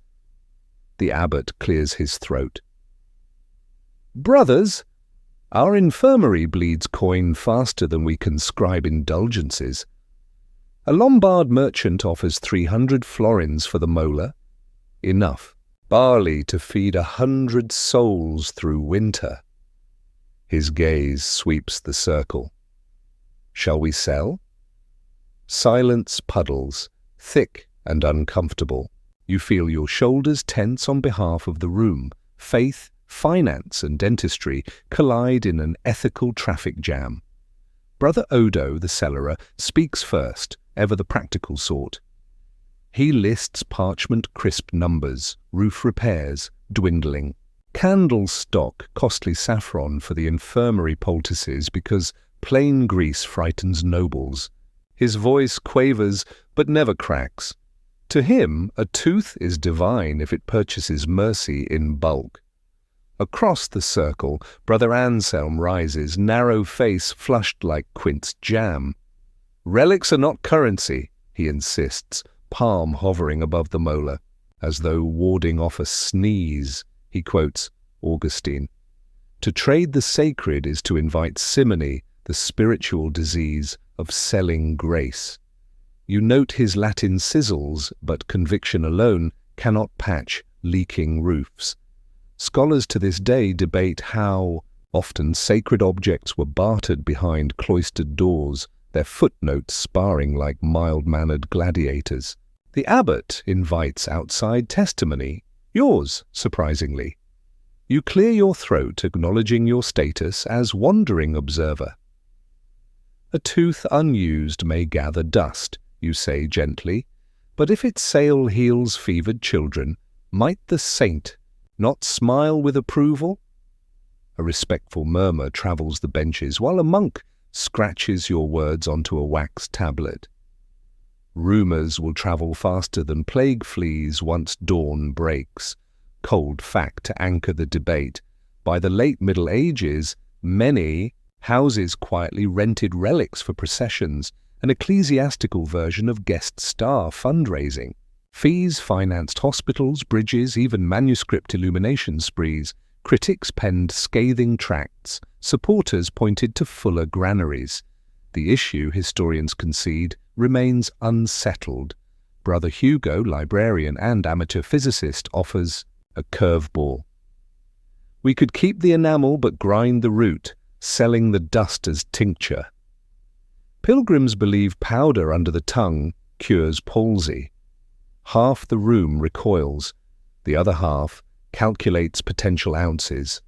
The abbot clears his throat. Brothers, our infirmary bleeds coin faster than we can scribe indulgences. A Lombard merchant offers 300 florins for the molar. Enough. Barley to feed 100 souls through winter. His gaze sweeps the circle. Shall we sell? Silence puddles, thick and uncomfortable. You feel your shoulders tense on behalf of the room. Faith, finance, and dentistry collide in an ethical traffic jam. Brother Odo, the cellarer, speaks first, ever the practical sort. He lists parchment-crisp numbers, roof repairs, dwindling. Candle stock, costly saffron for the infirmary poultices because plain grease frightens nobles. His voice quavers but never cracks. To him, a tooth is divine if it purchases mercy in bulk. Across the circle, Brother Anselm rises, narrow face flushed like quince jam. Relics are not currency, he insists, palm hovering above the molar, as though warding off a sneeze. He quotes Augustine. To trade the sacred is to invite simony, the spiritual disease of selling grace. You note his Latin sizzles, but conviction alone cannot patch leaking roofs. Scholars to this day debate how often sacred objects were bartered behind cloistered doors, their footnotes sparring like mild-mannered gladiators. The abbot invites outside testimony, yours, surprisingly. You clear your throat, acknowledging your status as wandering observer. A tooth unused may gather dust, you say gently, but if its sale heals fevered children, might the saint not smile with approval? A respectful murmur travels the benches, while a monk scratches your words onto a wax tablet. Rumors will travel faster than plague fleas once dawn breaks. Cold fact to anchor the debate. By the late Middle Ages, many houses quietly rented relics for processions, an ecclesiastical version of guest star fundraising. Fees financed hospitals, bridges, even manuscript illumination sprees. Critics penned scathing tracts. Supporters pointed to fuller granaries. The issue, historians concede, remains unsettled. Brother Hugo, librarian and amateur physicist, offers a curveball. We could keep the enamel but grind the root, selling the dust as tincture. Pilgrims believe powder under the tongue cures palsy. Half the room recoils, the other half calculates potential ounces.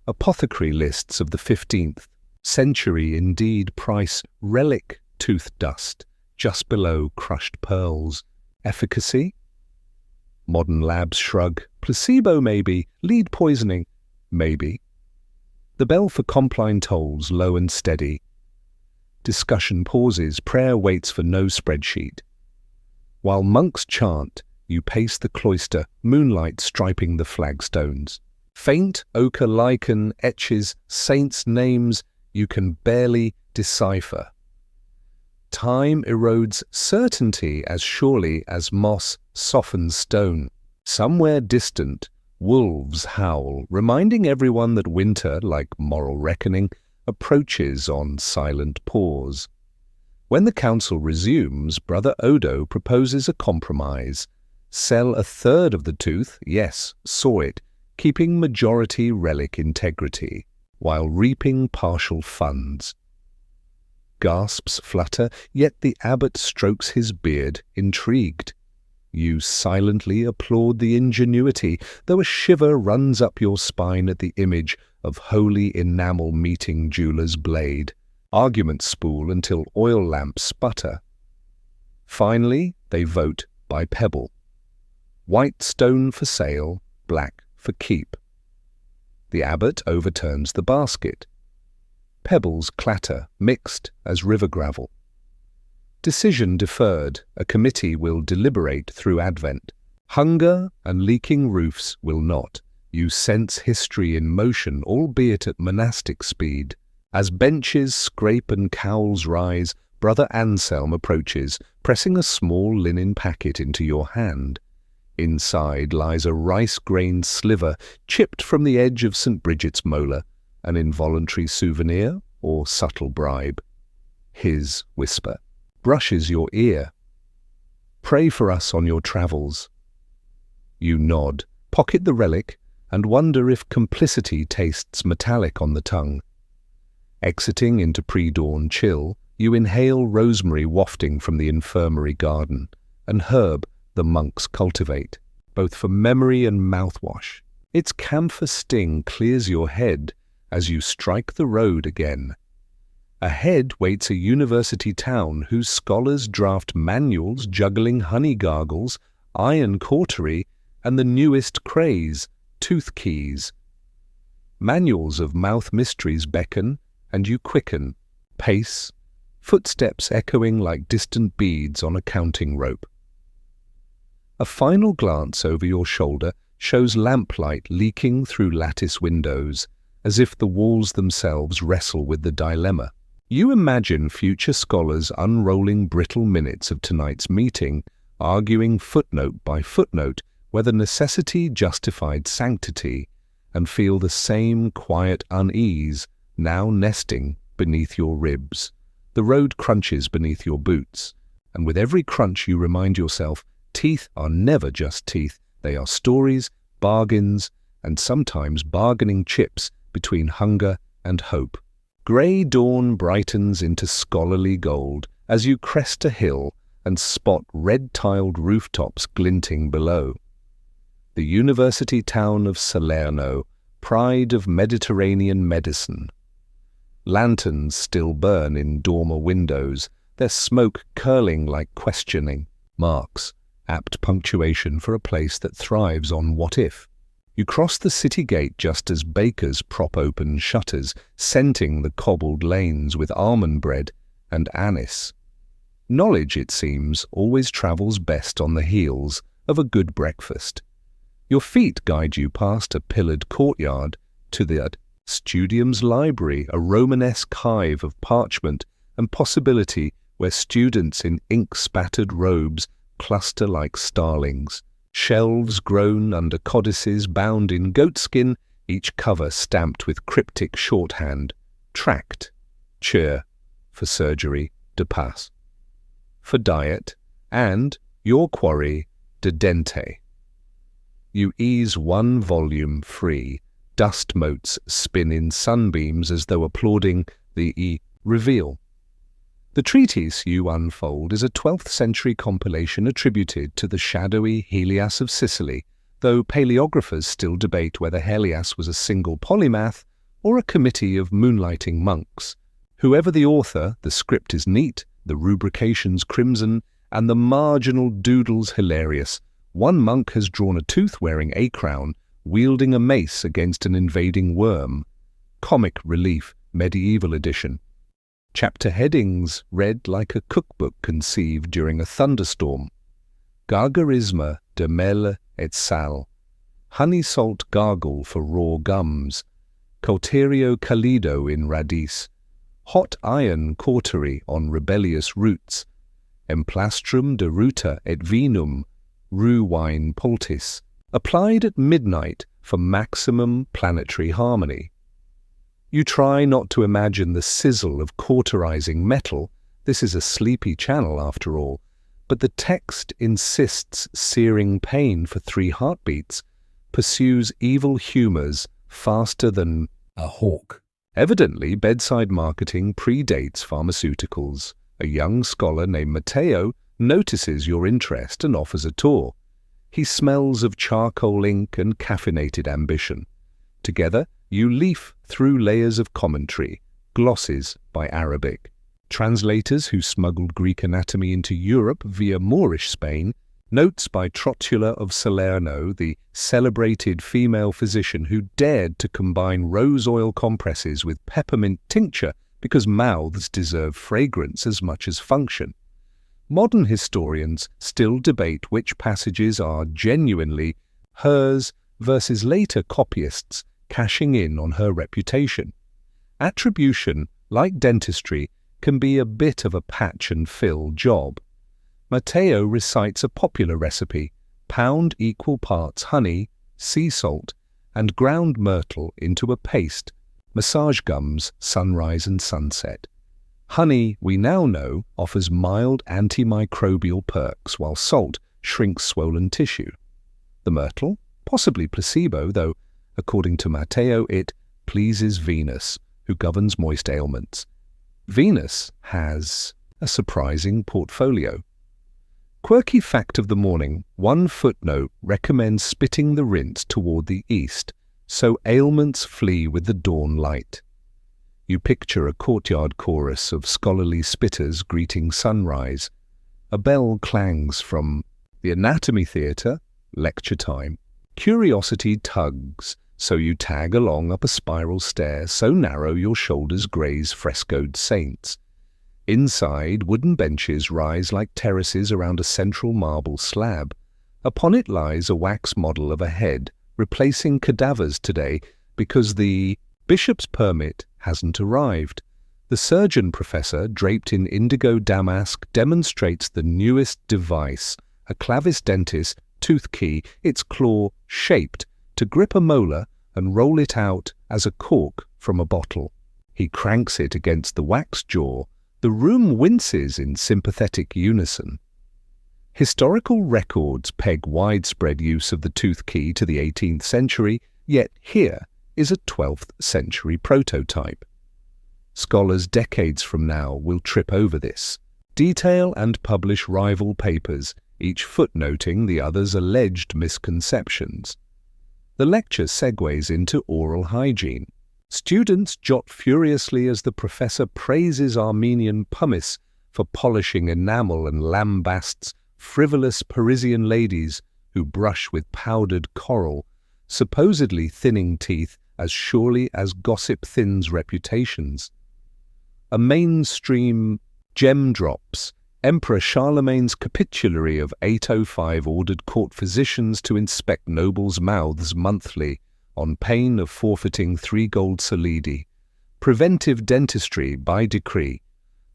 Apothecary lists of the 15th century indeed price relic tooth dust just below crushed pearls. Efficacy? Modern labs shrug. Placebo maybe. Lead poisoning? Maybe. The bell for Compline tolls low and steady. Discussion pauses. Prayer waits for no spreadsheet. While monks chant, you pace the cloister, moonlight striping the flagstones. Faint ochre lichen etches saints' names you can barely decipher. Time erodes certainty as surely as moss softens stone. Somewhere distant, wolves howl, reminding everyone that winter, like moral reckoning, approaches on silent paws. When the council resumes, Brother Odo proposes a compromise. Sell a third of the tooth, yes, saw it, keeping majority relic integrity, while reaping partial funds. Gasps flutter, yet the abbot strokes his beard, intrigued. You silently applaud the ingenuity, though a shiver runs up your spine at the image of holy enamel meeting jeweler's blade. Arguments spool until oil lamps sputter. Finally, they vote by pebble. White stone for sale, black for keep. The abbot overturns the basket. Pebbles clatter, mixed as river gravel. Decision deferred, a committee will deliberate through Advent. Hunger and leaking roofs will not. You sense history in motion, albeit at monastic speed. As benches scrape and cowls rise, Brother Anselm approaches, pressing a small linen packet into your hand. Inside lies a rice-grained sliver chipped from the edge of St. Bridget's molar, an involuntary souvenir or subtle bribe. His whisper brushes your ear. Pray for us on your travels. You nod, pocket the relic, and wonder if complicity tastes metallic on the tongue. Exiting into pre-dawn chill, you inhale rosemary wafting from the infirmary garden, an herb the monks cultivate, both for memory and mouthwash. Its camphor sting clears your head as you strike the road again. Ahead waits a university town whose scholars draft manuals juggling honey gargles, iron cautery, and the newest craze, tooth keys. Manuals of mouth mysteries beckon, and you quicken, pace, footsteps echoing like distant beads on a counting rope. A final glance over your shoulder shows lamplight leaking through lattice windows, as if the walls themselves wrestle with the dilemma. You imagine future scholars unrolling brittle minutes of tonight's meeting, arguing footnote by footnote whether necessity justified sanctity, and feel the same quiet unease now nesting beneath your ribs. The road crunches beneath your boots, and with every crunch you remind yourself, teeth are never just teeth. They are stories, bargains, and sometimes bargaining chips between hunger and hope. Grey dawn brightens into scholarly gold as you crest a hill and spot red-tiled rooftops glinting below. The university town of Salerno, pride of Mediterranean medicine. Lanterns still burn in dormer windows, their smoke curling like questioning marks, apt punctuation for a place that thrives on what if. You cross the city gate just as bakers prop open shutters, scenting the cobbled lanes with almond bread and anise. Knowledge, it seems, always travels best on the heels of a good breakfast. Your feet guide you past a pillared courtyard to the Studium's library, a Romanesque hive of parchment and possibility where students in ink-spattered robes cluster like starlings. Shelves grown under codices bound in goatskin, each cover stamped with cryptic shorthand. Tract, chair, for surgery, de passe, for diet, and your quarry, de dente. You ease one volume free. Dust motes spin in sunbeams as though applauding the reveal. The treatise you unfold is a 12th century compilation attributed to the shadowy Helias of Sicily, though paleographers still debate whether Helias was a single polymath or a committee of moonlighting monks. Whoever the author, the script is neat, the rubrications crimson, and the marginal doodles hilarious. One monk has drawn a tooth wearing a crown, wielding a mace against an invading worm. Comic Relief, Medieval Edition. Chapter headings read like a cookbook conceived during a thunderstorm. Gargarisma de mel et sal. Honey salt gargle for raw gums. Cauterio calido in radis. Hot iron cautery on rebellious roots. Emplastrum de ruta et vinum. Rue wine poultice. Applied at midnight for maximum planetary harmony. You try not to imagine the sizzle of cauterizing metal. This is a sleepy channel after all. But the text insists searing pain for 3 heartbeats, pursues evil humors faster than a hawk. Evidently, bedside marketing predates pharmaceuticals. A young scholar named Matteo notices your interest and offers a tour. He smells of charcoal ink and caffeinated ambition. Together, you leaf through layers of commentary, glosses by Arabic. Translators who smuggled Greek anatomy into Europe via Moorish Spain, notes by Trotula of Salerno, the celebrated female physician who dared to combine rose oil compresses with peppermint tincture because mouths deserve fragrance as much as function. Modern historians still debate which passages are genuinely hers versus later copyists cashing in on her reputation. Attribution, like dentistry, can be a bit of a patch-and-fill job. Matteo recites a popular recipe: pound equal parts honey, sea salt, and ground myrtle into a paste, massage gums, sunrise and sunset. Honey, we now know, offers mild antimicrobial perks, while salt shrinks swollen tissue. The myrtle? Possibly placebo, though, according to Matteo, it pleases Venus, who governs moist ailments. Venus has a surprising portfolio. Quirky fact of the morning: one footnote recommends spitting the rinse toward the east, so ailments flee with the dawn light. You picture a courtyard chorus of scholarly spitters greeting sunrise. A bell clangs from the anatomy theatre, lecture time. Curiosity tugs, so you tag along up a spiral stair so narrow your shoulders graze frescoed saints. Inside, wooden benches rise like terraces around a central marble slab. Upon it lies a wax model of a head, replacing cadavers today because the bishop's permit hasn't arrived. The surgeon professor, draped in indigo damask, demonstrates the newest device, a clavis dentis tooth key, its claw shaped to grip a molar and roll it out as a cork from a bottle. He cranks it against the wax jaw, The room winces in sympathetic unison. Historical records peg widespread use of the tooth key to the 18th century, yet here is a 12th century prototype. Scholars decades from now will trip over this, detail and publish rival papers, each footnoting the other's alleged misconceptions. The lecture segues into oral hygiene. Students jot furiously as the professor praises Armenian pumice for polishing enamel and lambasts frivolous Parisian ladies who brush with powdered coral, supposedly thinning teeth as surely as gossip thins reputations. A mainstream gem drops. Emperor Charlemagne's capitulary of 805 ordered court physicians to inspect nobles' mouths monthly on pain of forfeiting 3 gold solidi. Preventive dentistry by decree.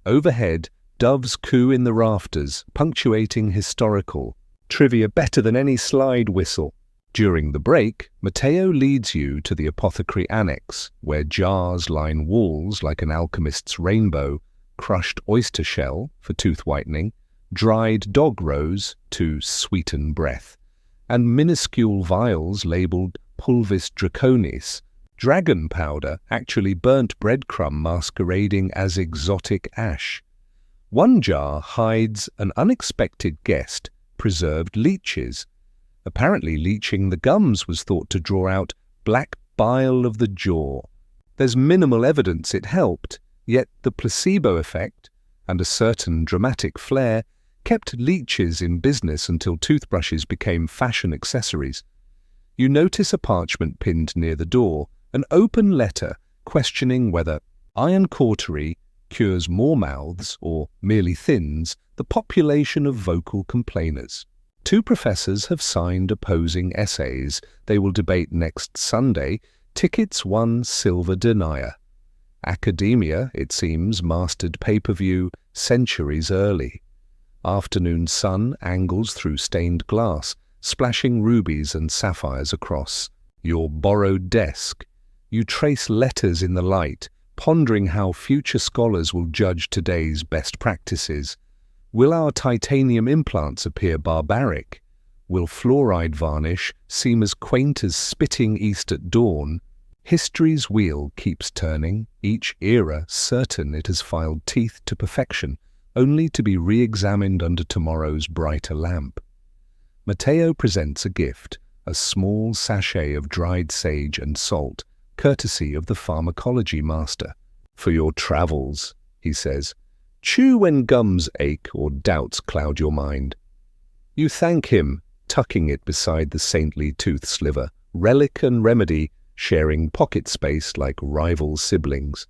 Overhead, doves coo in the rafters, punctuating historical trivia better than any slide whistle. During the break, Matteo leads you to the apothecary annex, where jars line walls like an alchemist's rainbow, crushed oyster shell for tooth whitening, dried dog rose to sweeten breath, and minuscule vials labelled pulvis draconis, dragon powder, actually burnt breadcrumb masquerading as exotic ash. One jar hides an unexpected guest, preserved leeches. Apparently leeching the gums was thought to draw out black bile of the jaw. There's minimal evidence it helped, yet the placebo effect, and a certain dramatic flair, kept leeches in business until toothbrushes became fashion accessories. You notice a parchment pinned near the door, an open letter questioning whether iron cautery cures more mouths or merely thins the population of vocal complainers. 2 professors have signed opposing essays. They will debate next Sunday. Tickets 1 silver denier. Academia, it seems, mastered pay-per-view centuries early. Afternoon sun angles through stained glass, splashing rubies and sapphires across your borrowed desk. You trace letters in the light, pondering how future scholars will judge today's best practices. Will our titanium implants appear barbaric? Will fluoride varnish seem as quaint as spitting east at dawn? History's wheel keeps turning, each era certain it has filed teeth to perfection, only to be re-examined under tomorrow's brighter lamp. Matteo presents a gift, a small sachet of dried sage and salt, courtesy of the pharmacology master. For your travels, he says. Chew when gums ache or doubts cloud your mind. You thank him, tucking it beside the saintly tooth sliver, relic and remedy, sharing pocket space like rival siblings.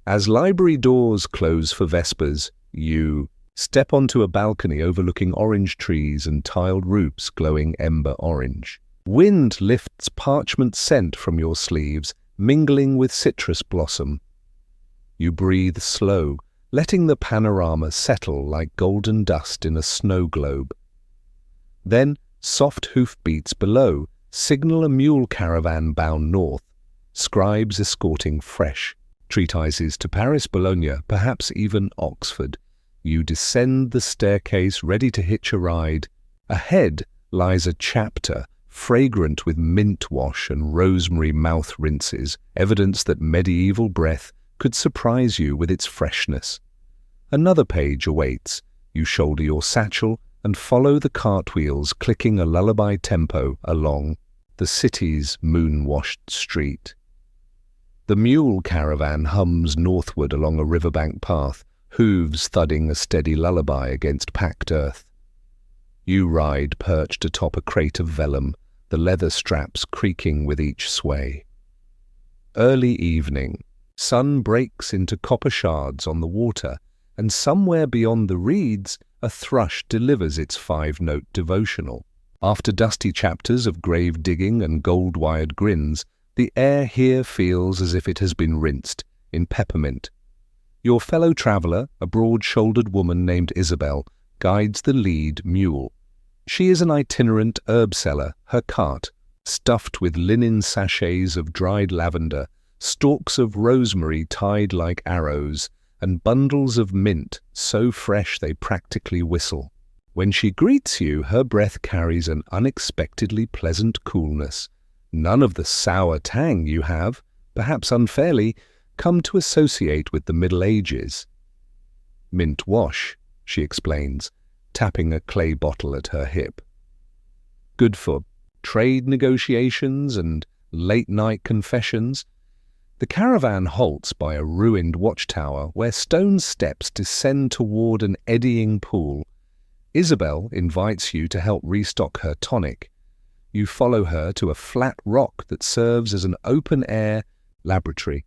As library doors close for vespers, you step onto a balcony overlooking orange trees and tiled roofs glowing ember orange. Wind lifts parchment scent from your sleeves, mingling with citrus blossom. You breathe slow, letting the panorama settle like golden dust in a snow globe. Then, soft hoofbeats below signal a mule caravan bound north, scribes escorting fresh treatises to Paris, Bologna, perhaps even Oxford. You descend the staircase ready to hitch a ride. Ahead lies a chapter fragrant with mint wash and rosemary mouth rinses, evidence that medieval breath could surprise you with its freshness. Another page awaits. You shoulder your satchel and follow the cartwheels clicking a lullaby tempo along the city's moon-washed street. The mule caravan hums northward along a riverbank path, hooves thudding a steady lullaby against packed earth. You ride perched atop a crate of vellum, the leather straps creaking with each sway. Early evening. Sun breaks into copper shards on the water, and somewhere beyond the reeds, a thrush delivers its 5-note devotional. After dusty chapters of grave digging and gold-wired grins, the air here feels as if it has been rinsed in peppermint. Your fellow traveller, a broad-shouldered woman named Isabel, guides the lead mule. She is an itinerant herb seller, her cart, stuffed with linen sachets of dried lavender, stalks of rosemary tied like arrows, and bundles of mint so fresh they practically whistle. When she greets you, her breath carries an unexpectedly pleasant coolness. None of the sour tang you have, perhaps unfairly, come to associate with the Middle Ages. Mint wash, she explains, tapping a clay bottle at her hip. Good for trade negotiations and late-night confessions. The caravan halts by a ruined watchtower where stone steps descend toward an eddying pool. Isabel invites you to help restock her tonic. You follow her to a flat rock that serves as an open-air laboratory.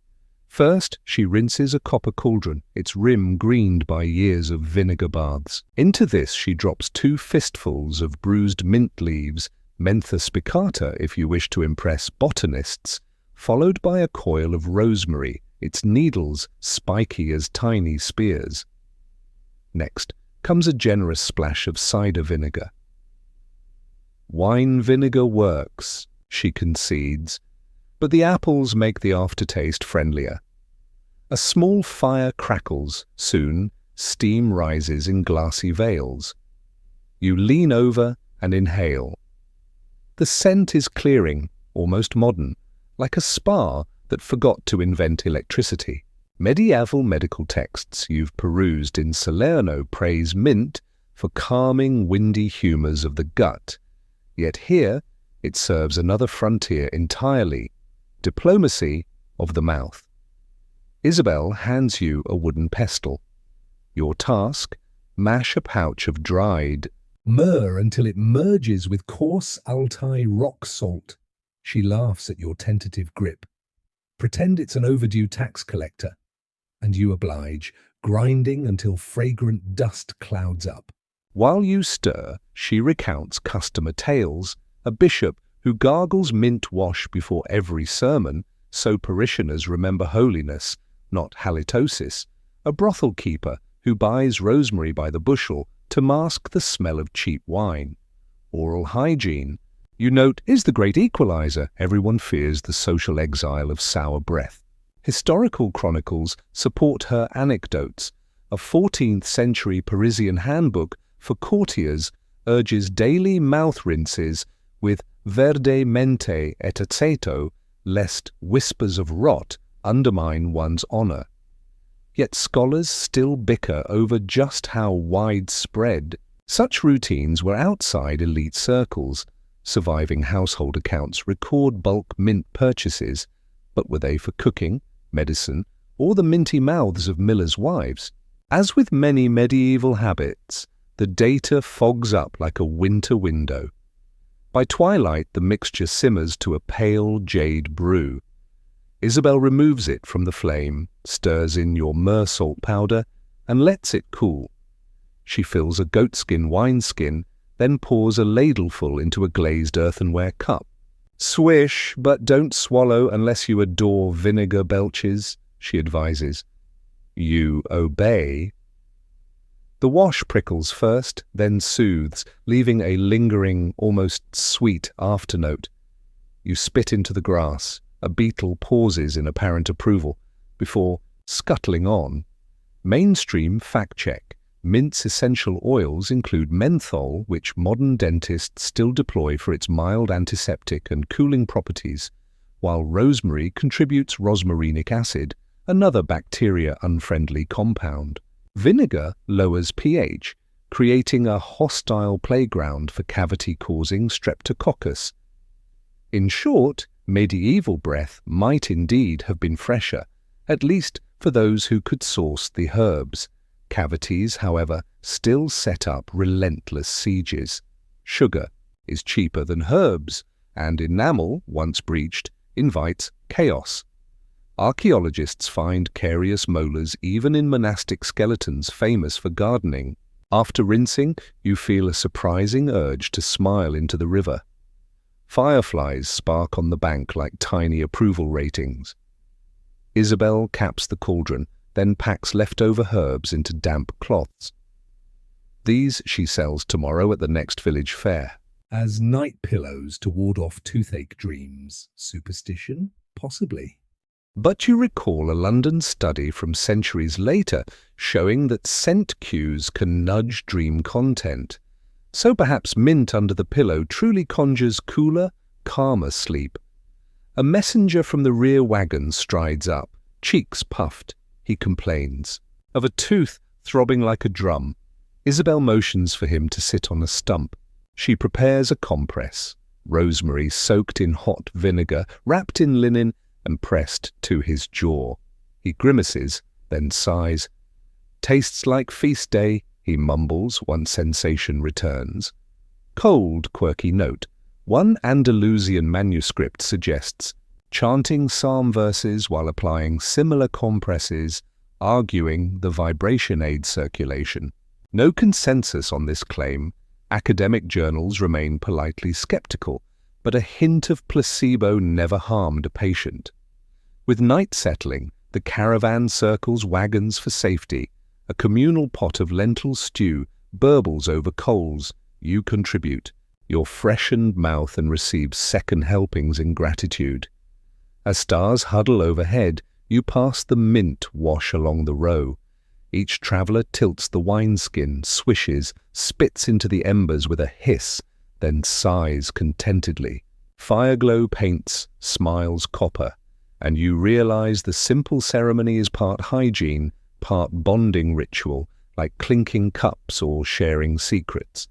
First, she rinses a copper cauldron, its rim greened by years of vinegar baths. Into this she drops 2 fistfuls of bruised mint leaves, mentha spicata if you wish to impress botanists, followed by a coil of rosemary, its needles spiky as tiny spears. Next comes a generous splash of cider vinegar. Wine vinegar works, she concedes, but the apples make the aftertaste friendlier. A small fire crackles. Soon, steam rises in glassy veils. You lean over and inhale. The scent is clearing, almost modern, like a spa that forgot to invent electricity. Medieval medical texts you've perused in Salerno praise mint for calming windy humours of the gut. Yet here it serves another frontier entirely, diplomacy of the mouth. Isabel hands you a wooden pestle. Your task, mash a pouch of dried myrrh until it merges with coarse Altai rock salt. She laughs at your tentative grip. Pretend it's an overdue tax collector, and you oblige, grinding until fragrant dust clouds up. While you stir, she recounts customer tales, a bishop who gargles mint wash before every sermon, so parishioners remember holiness, not halitosis, a brothel keeper who buys rosemary by the bushel to mask the smell of cheap wine. Oral hygiene, you note, is the great equalizer. Everyone fears the social exile of sour breath. Historical chronicles support her anecdotes. A 14th-century Parisian handbook for courtiers urges daily mouth rinses with verde mente et aceto, lest whispers of rot undermine one's honor. Yet scholars still bicker over just how widespread such routines were outside elite circles. Surviving household accounts record bulk mint purchases, but were they for cooking, medicine, or the minty mouths of millers' wives? As with many medieval habits, the data fogs up like a winter window. By twilight, the mixture simmers to a pale jade brew. Isabel removes it from the flame, stirs in your myrrh salt powder, and lets it cool. She fills a goatskin wineskin, then pours a ladleful into a glazed earthenware cup. Swish, but don't swallow unless you adore vinegar belches, she advises. You obey. The wash prickles first, then soothes, leaving a lingering, almost sweet afternote. You spit into the grass. A beetle pauses in apparent approval, before scuttling on. Mainstream fact check. Mint's essential oils include menthol, which modern dentists still deploy for its mild antiseptic and cooling properties, while rosemary contributes rosmarinic acid, another bacteria-unfriendly compound. Vinegar lowers pH, creating a hostile playground for cavity-causing streptococcus. In short, medieval breath might indeed have been fresher, at least for those who could source the herbs. Cavities, however, still set up relentless sieges. Sugar is cheaper than herbs, and enamel, once breached, invites chaos. Archaeologists find carious molars even in monastic skeletons famous for gardening. After rinsing, you feel a surprising urge to smile into the river. Fireflies spark on the bank like tiny approval ratings. Isabel caps the cauldron, then packs leftover herbs into damp cloths. These she sells tomorrow at the next village fair. As night pillows to ward off toothache dreams. Superstition? Possibly. But you recall a London study from centuries later showing that scent cues can nudge dream content. So perhaps mint under the pillow truly conjures cooler, calmer sleep. A messenger from the rear wagon strides up, cheeks puffed. He complains of a tooth throbbing like a drum. Isabel motions for him to sit on a stump. She prepares a compress, rosemary soaked in hot vinegar, wrapped in linen and pressed to his jaw. He grimaces, then sighs. Tastes like feast day, he mumbles once sensation returns. Cold, quirky note. One Andalusian manuscript suggests chanting psalm verses while applying similar compresses, arguing the vibration aid circulation. No consensus on this claim. Academic journals remain politely skeptical, but a hint of placebo never harmed a patient. With night settling, the caravan circles wagons for safety. A communal pot of lentil stew burbles over coals. You contribute. Your freshened mouth and receive second helpings in gratitude. As stars huddle overhead, you pass the mint wash along the row. Each traveller tilts the wineskin, swishes, spits into the embers with a hiss, then sighs contentedly. Fireglow paints, smiles copper, and you realize the simple ceremony is part hygiene, part bonding ritual, like clinking cups or sharing secrets.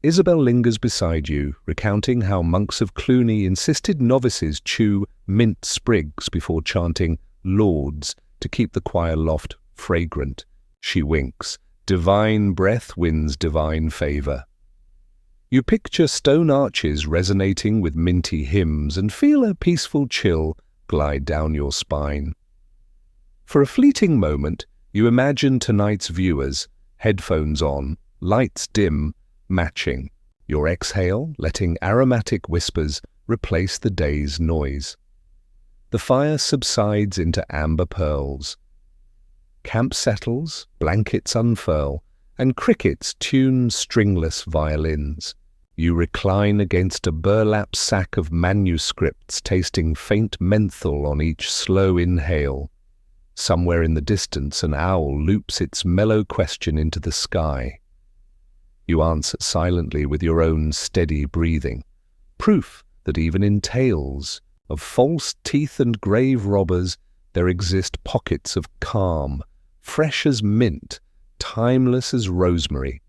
Isabel lingers beside you, recounting how monks of Cluny insisted novices chew mint sprigs before chanting Lauds to keep the choir loft fragrant. She winks. Divine breath wins divine favor. You picture stone arches resonating with minty hymns and feel a peaceful chill glide down your spine. For a fleeting moment, you imagine tonight's viewers, headphones on, lights dim, matching. Your exhale, letting aromatic whispers replace the day's noise. The fire subsides into amber pearls. Camp settles, blankets unfurl, and crickets tune stringless violins. You recline against a burlap sack of manuscripts, tasting faint menthol on each slow inhale. Somewhere in the distance, an owl loops its mellow question into the sky. You answer silently with your own steady breathing, proof that even in tales of false teeth and grave robbers there exist pockets of calm, fresh as mint, timeless as rosemary.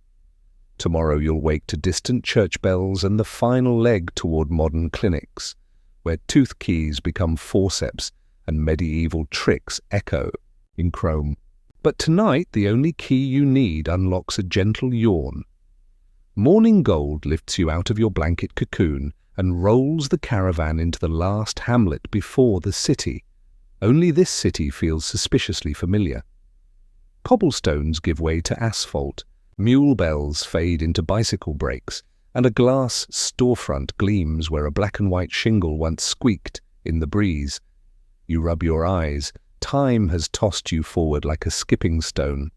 Tomorrow you'll wake to distant church bells and the final leg toward modern clinics, where tooth keys become forceps and medieval tricks echo in chrome. But tonight the only key you need unlocks a gentle yawn. Morning gold lifts you out of your blanket cocoon and rolls the caravan into the last hamlet before the city. Only this city feels suspiciously familiar. Cobblestones give way to asphalt, mule bells fade into bicycle brakes, and a glass storefront gleams where a black and white shingle once squeaked in the breeze. You rub your eyes. Time has tossed you forward like a skipping stone.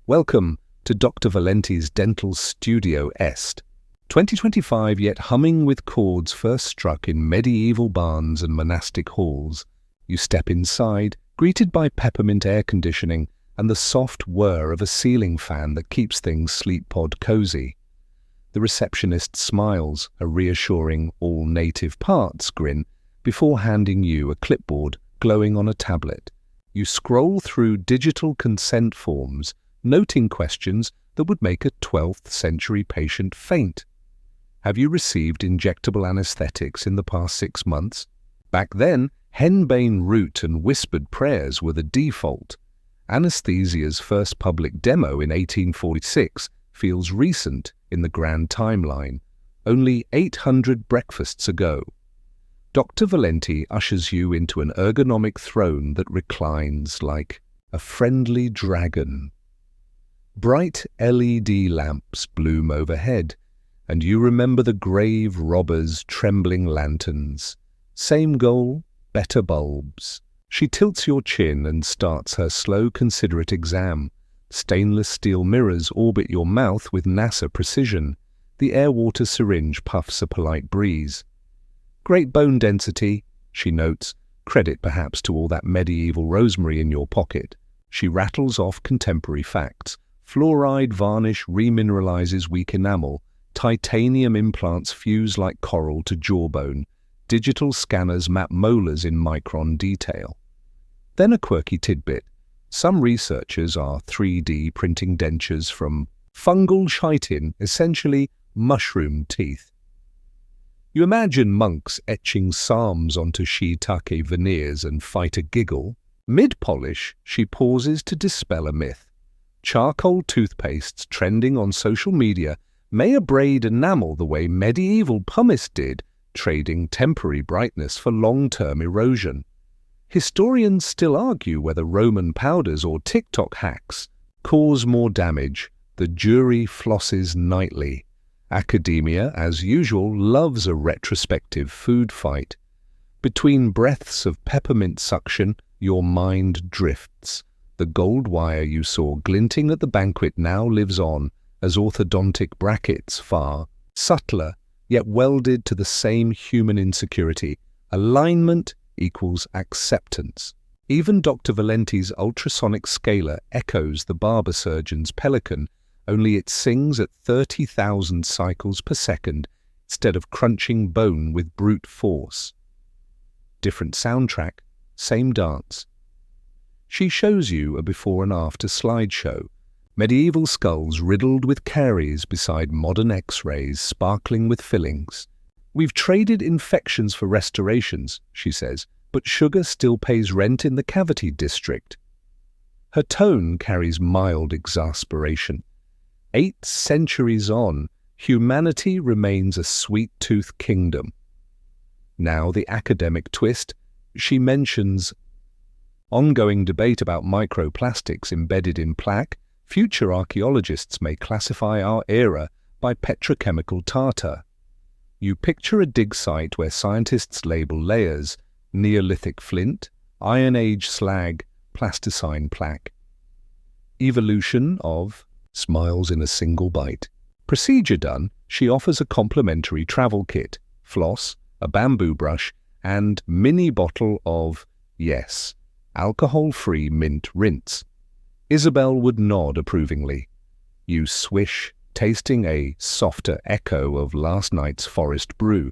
Welcome to Dr. Valenti's Dental Studio Est. 2025 yet humming with chords first struck in medieval barns and monastic halls. You step inside, greeted by peppermint air conditioning and the soft whir of a ceiling fan that keeps things sleep-pod cozy. The receptionist smiles, a reassuring all-native parts grin, before handing you a clipboard glowing on a tablet. You scroll through digital consent forms, noting questions that would make a 12th century patient faint. Have you received injectable anesthetics in the past 6 months? Back then, henbane root and whispered prayers were the default. Anesthesia's first public demo in 1846 feels recent in the grand timeline, only 800 breakfasts ago. Dr. Valenti ushers you into an ergonomic throne that reclines like a friendly dragon. Bright LED lamps bloom overhead, and you remember the grave robber's trembling lanterns. Same goal, better bulbs. She tilts your chin and starts her slow, considerate exam. Stainless steel mirrors orbit your mouth with NASA precision. The air-water syringe puffs a polite breeze. Great bone density, she notes, Credit perhaps to all that medieval rosemary in your pocket. She rattles off contemporary facts. Fluoride varnish remineralizes weak enamel. Titanium implants fuse like coral to jawbone. Digital scanners map molars in micron detail. Then a quirky tidbit. Some researchers are 3D printing dentures from fungal chitin, essentially mushroom teeth. You imagine monks etching psalms onto shiitake veneers and fight a giggle. Mid-polish, she pauses to dispel a myth. Charcoal toothpastes trending on social media may abrade enamel the way medieval pumice did, trading temporary brightness for long-term erosion. Historians still argue whether Roman powders or TikTok hacks cause more damage. The jury flosses nightly. Academia, as usual, loves a retrospective food fight. Between breaths of peppermint suction, your mind drifts. The gold wire you saw glinting at the banquet now lives on as orthodontic brackets, far subtler, yet welded to the same human insecurity. Alignment equals acceptance. Even Dr. Valenti's ultrasonic scaler echoes the barber surgeon's pelican, only it sings at 30,000 cycles per second instead of crunching bone with brute force. Different soundtrack, same dance. She shows you a before and after slideshow. Medieval skulls riddled with caries beside modern X-rays sparkling with fillings. We've traded infections for restorations, she says, but sugar still pays rent in the cavity district. Her tone carries mild exasperation. 8 centuries on, humanity remains a sweet-tooth kingdom. Now the academic twist. She mentions ongoing debate about microplastics embedded in plaque. Future archaeologists may classify our era by petrochemical tartar. You picture a dig site where scientists label layers: Neolithic flint, Iron Age slag, plasticine plaque. Evolution of smiles in a single bite. Procedure done, she offers a complimentary travel kit, floss, a bamboo brush, and mini bottle of, yes, alcohol-free mint rinse. Isabel would nod approvingly. You swish, tasting a softer echo of last night's forest brew.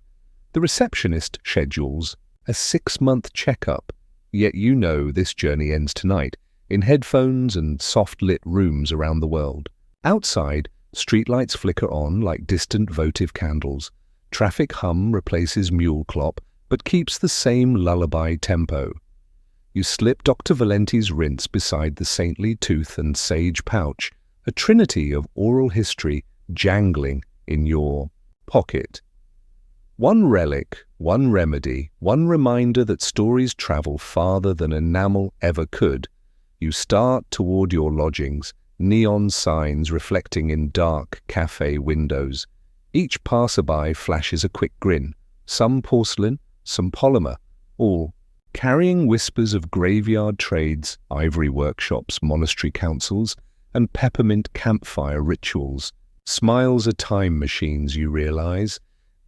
The receptionist schedules a 6-month checkup, yet you know this journey ends tonight, in headphones and soft-lit rooms around the world. Outside, streetlights flicker on like distant votive candles. Traffic hum replaces mule clop, but keeps the same lullaby tempo. You slip Dr. Valenti's rinse beside the saintly tooth and sage pouch, a trinity of oral history jangling in your pocket. One relic, one remedy, one reminder that stories travel farther than enamel ever could. You start toward your lodgings, neon signs reflecting in dark cafe windows. Each passerby flashes a quick grin, some porcelain, some polymer, all carrying whispers of graveyard trades, ivory workshops, monastery councils, and peppermint campfire rituals. Smiles are time machines, you realize,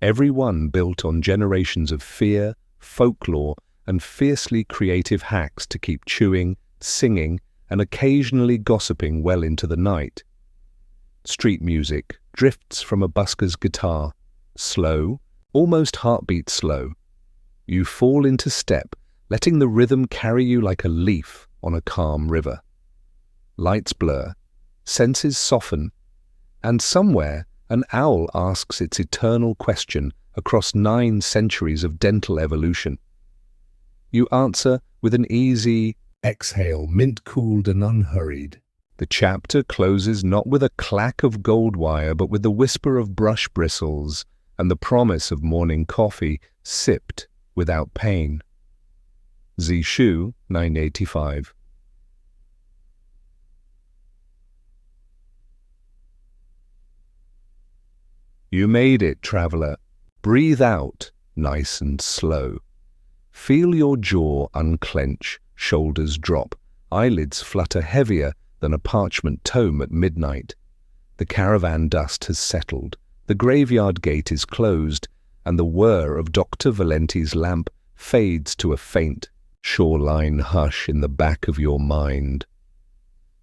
every one built on generations of fear, folklore, and fiercely creative hacks to keep chewing, singing, and occasionally gossiping well into the night. Street music drifts from a busker's guitar, slow, almost heartbeat slow. You fall into step, letting the rhythm carry you like a leaf on a calm river. Lights blur, senses soften, and somewhere an owl asks its eternal question across 9 centuries of dental evolution. You answer with an easy exhale, mint-cooled and unhurried. The chapter closes not with a clack of gold wire, but with the whisper of brush bristles and the promise of morning coffee sipped without pain. Zishu, 985. You made it, traveler. Breathe out, nice and slow. Feel your jaw unclench, shoulders drop, eyelids flutter heavier than a parchment tome at midnight. The caravan dust has settled, the graveyard gate is closed, and the whir of Dr. Valenti's lamp fades to a faint, shoreline hush in the back of your mind.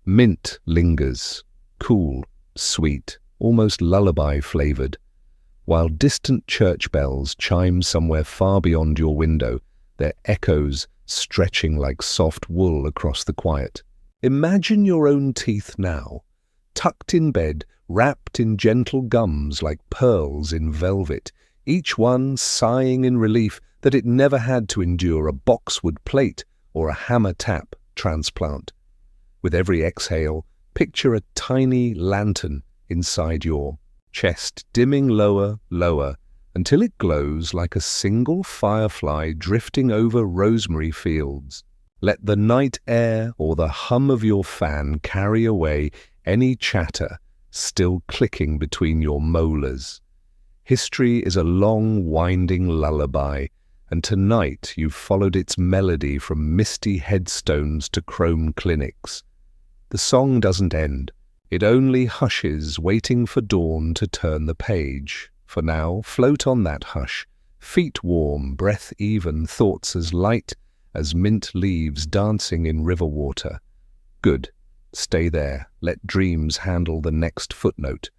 Mint lingers, cool, sweet, almost lullaby-flavored, while distant church bells chime somewhere far beyond your window, their echoes stretching like soft wool across the quiet. Imagine your own teeth now, tucked in bed, wrapped in gentle gums like pearls in velvet, each one sighing in relief that it never had to endure a boxwood plate or a hammer tap transplant. With every exhale, picture a tiny lantern inside your chest, dimming lower, lower, until it glows like a single firefly drifting over rosemary fields. Let the night air or the hum of your fan carry away any chatter still clicking between your molars. History is a long, winding lullaby, and tonight you've followed its melody from misty headstones to chrome clinics. The song doesn't end. It only hushes, waiting for dawn to turn the page. For now, float on that hush, feet warm, breath even, thoughts as light as mint leaves dancing in river water. Good. Stay there. Let dreams handle the next footnote.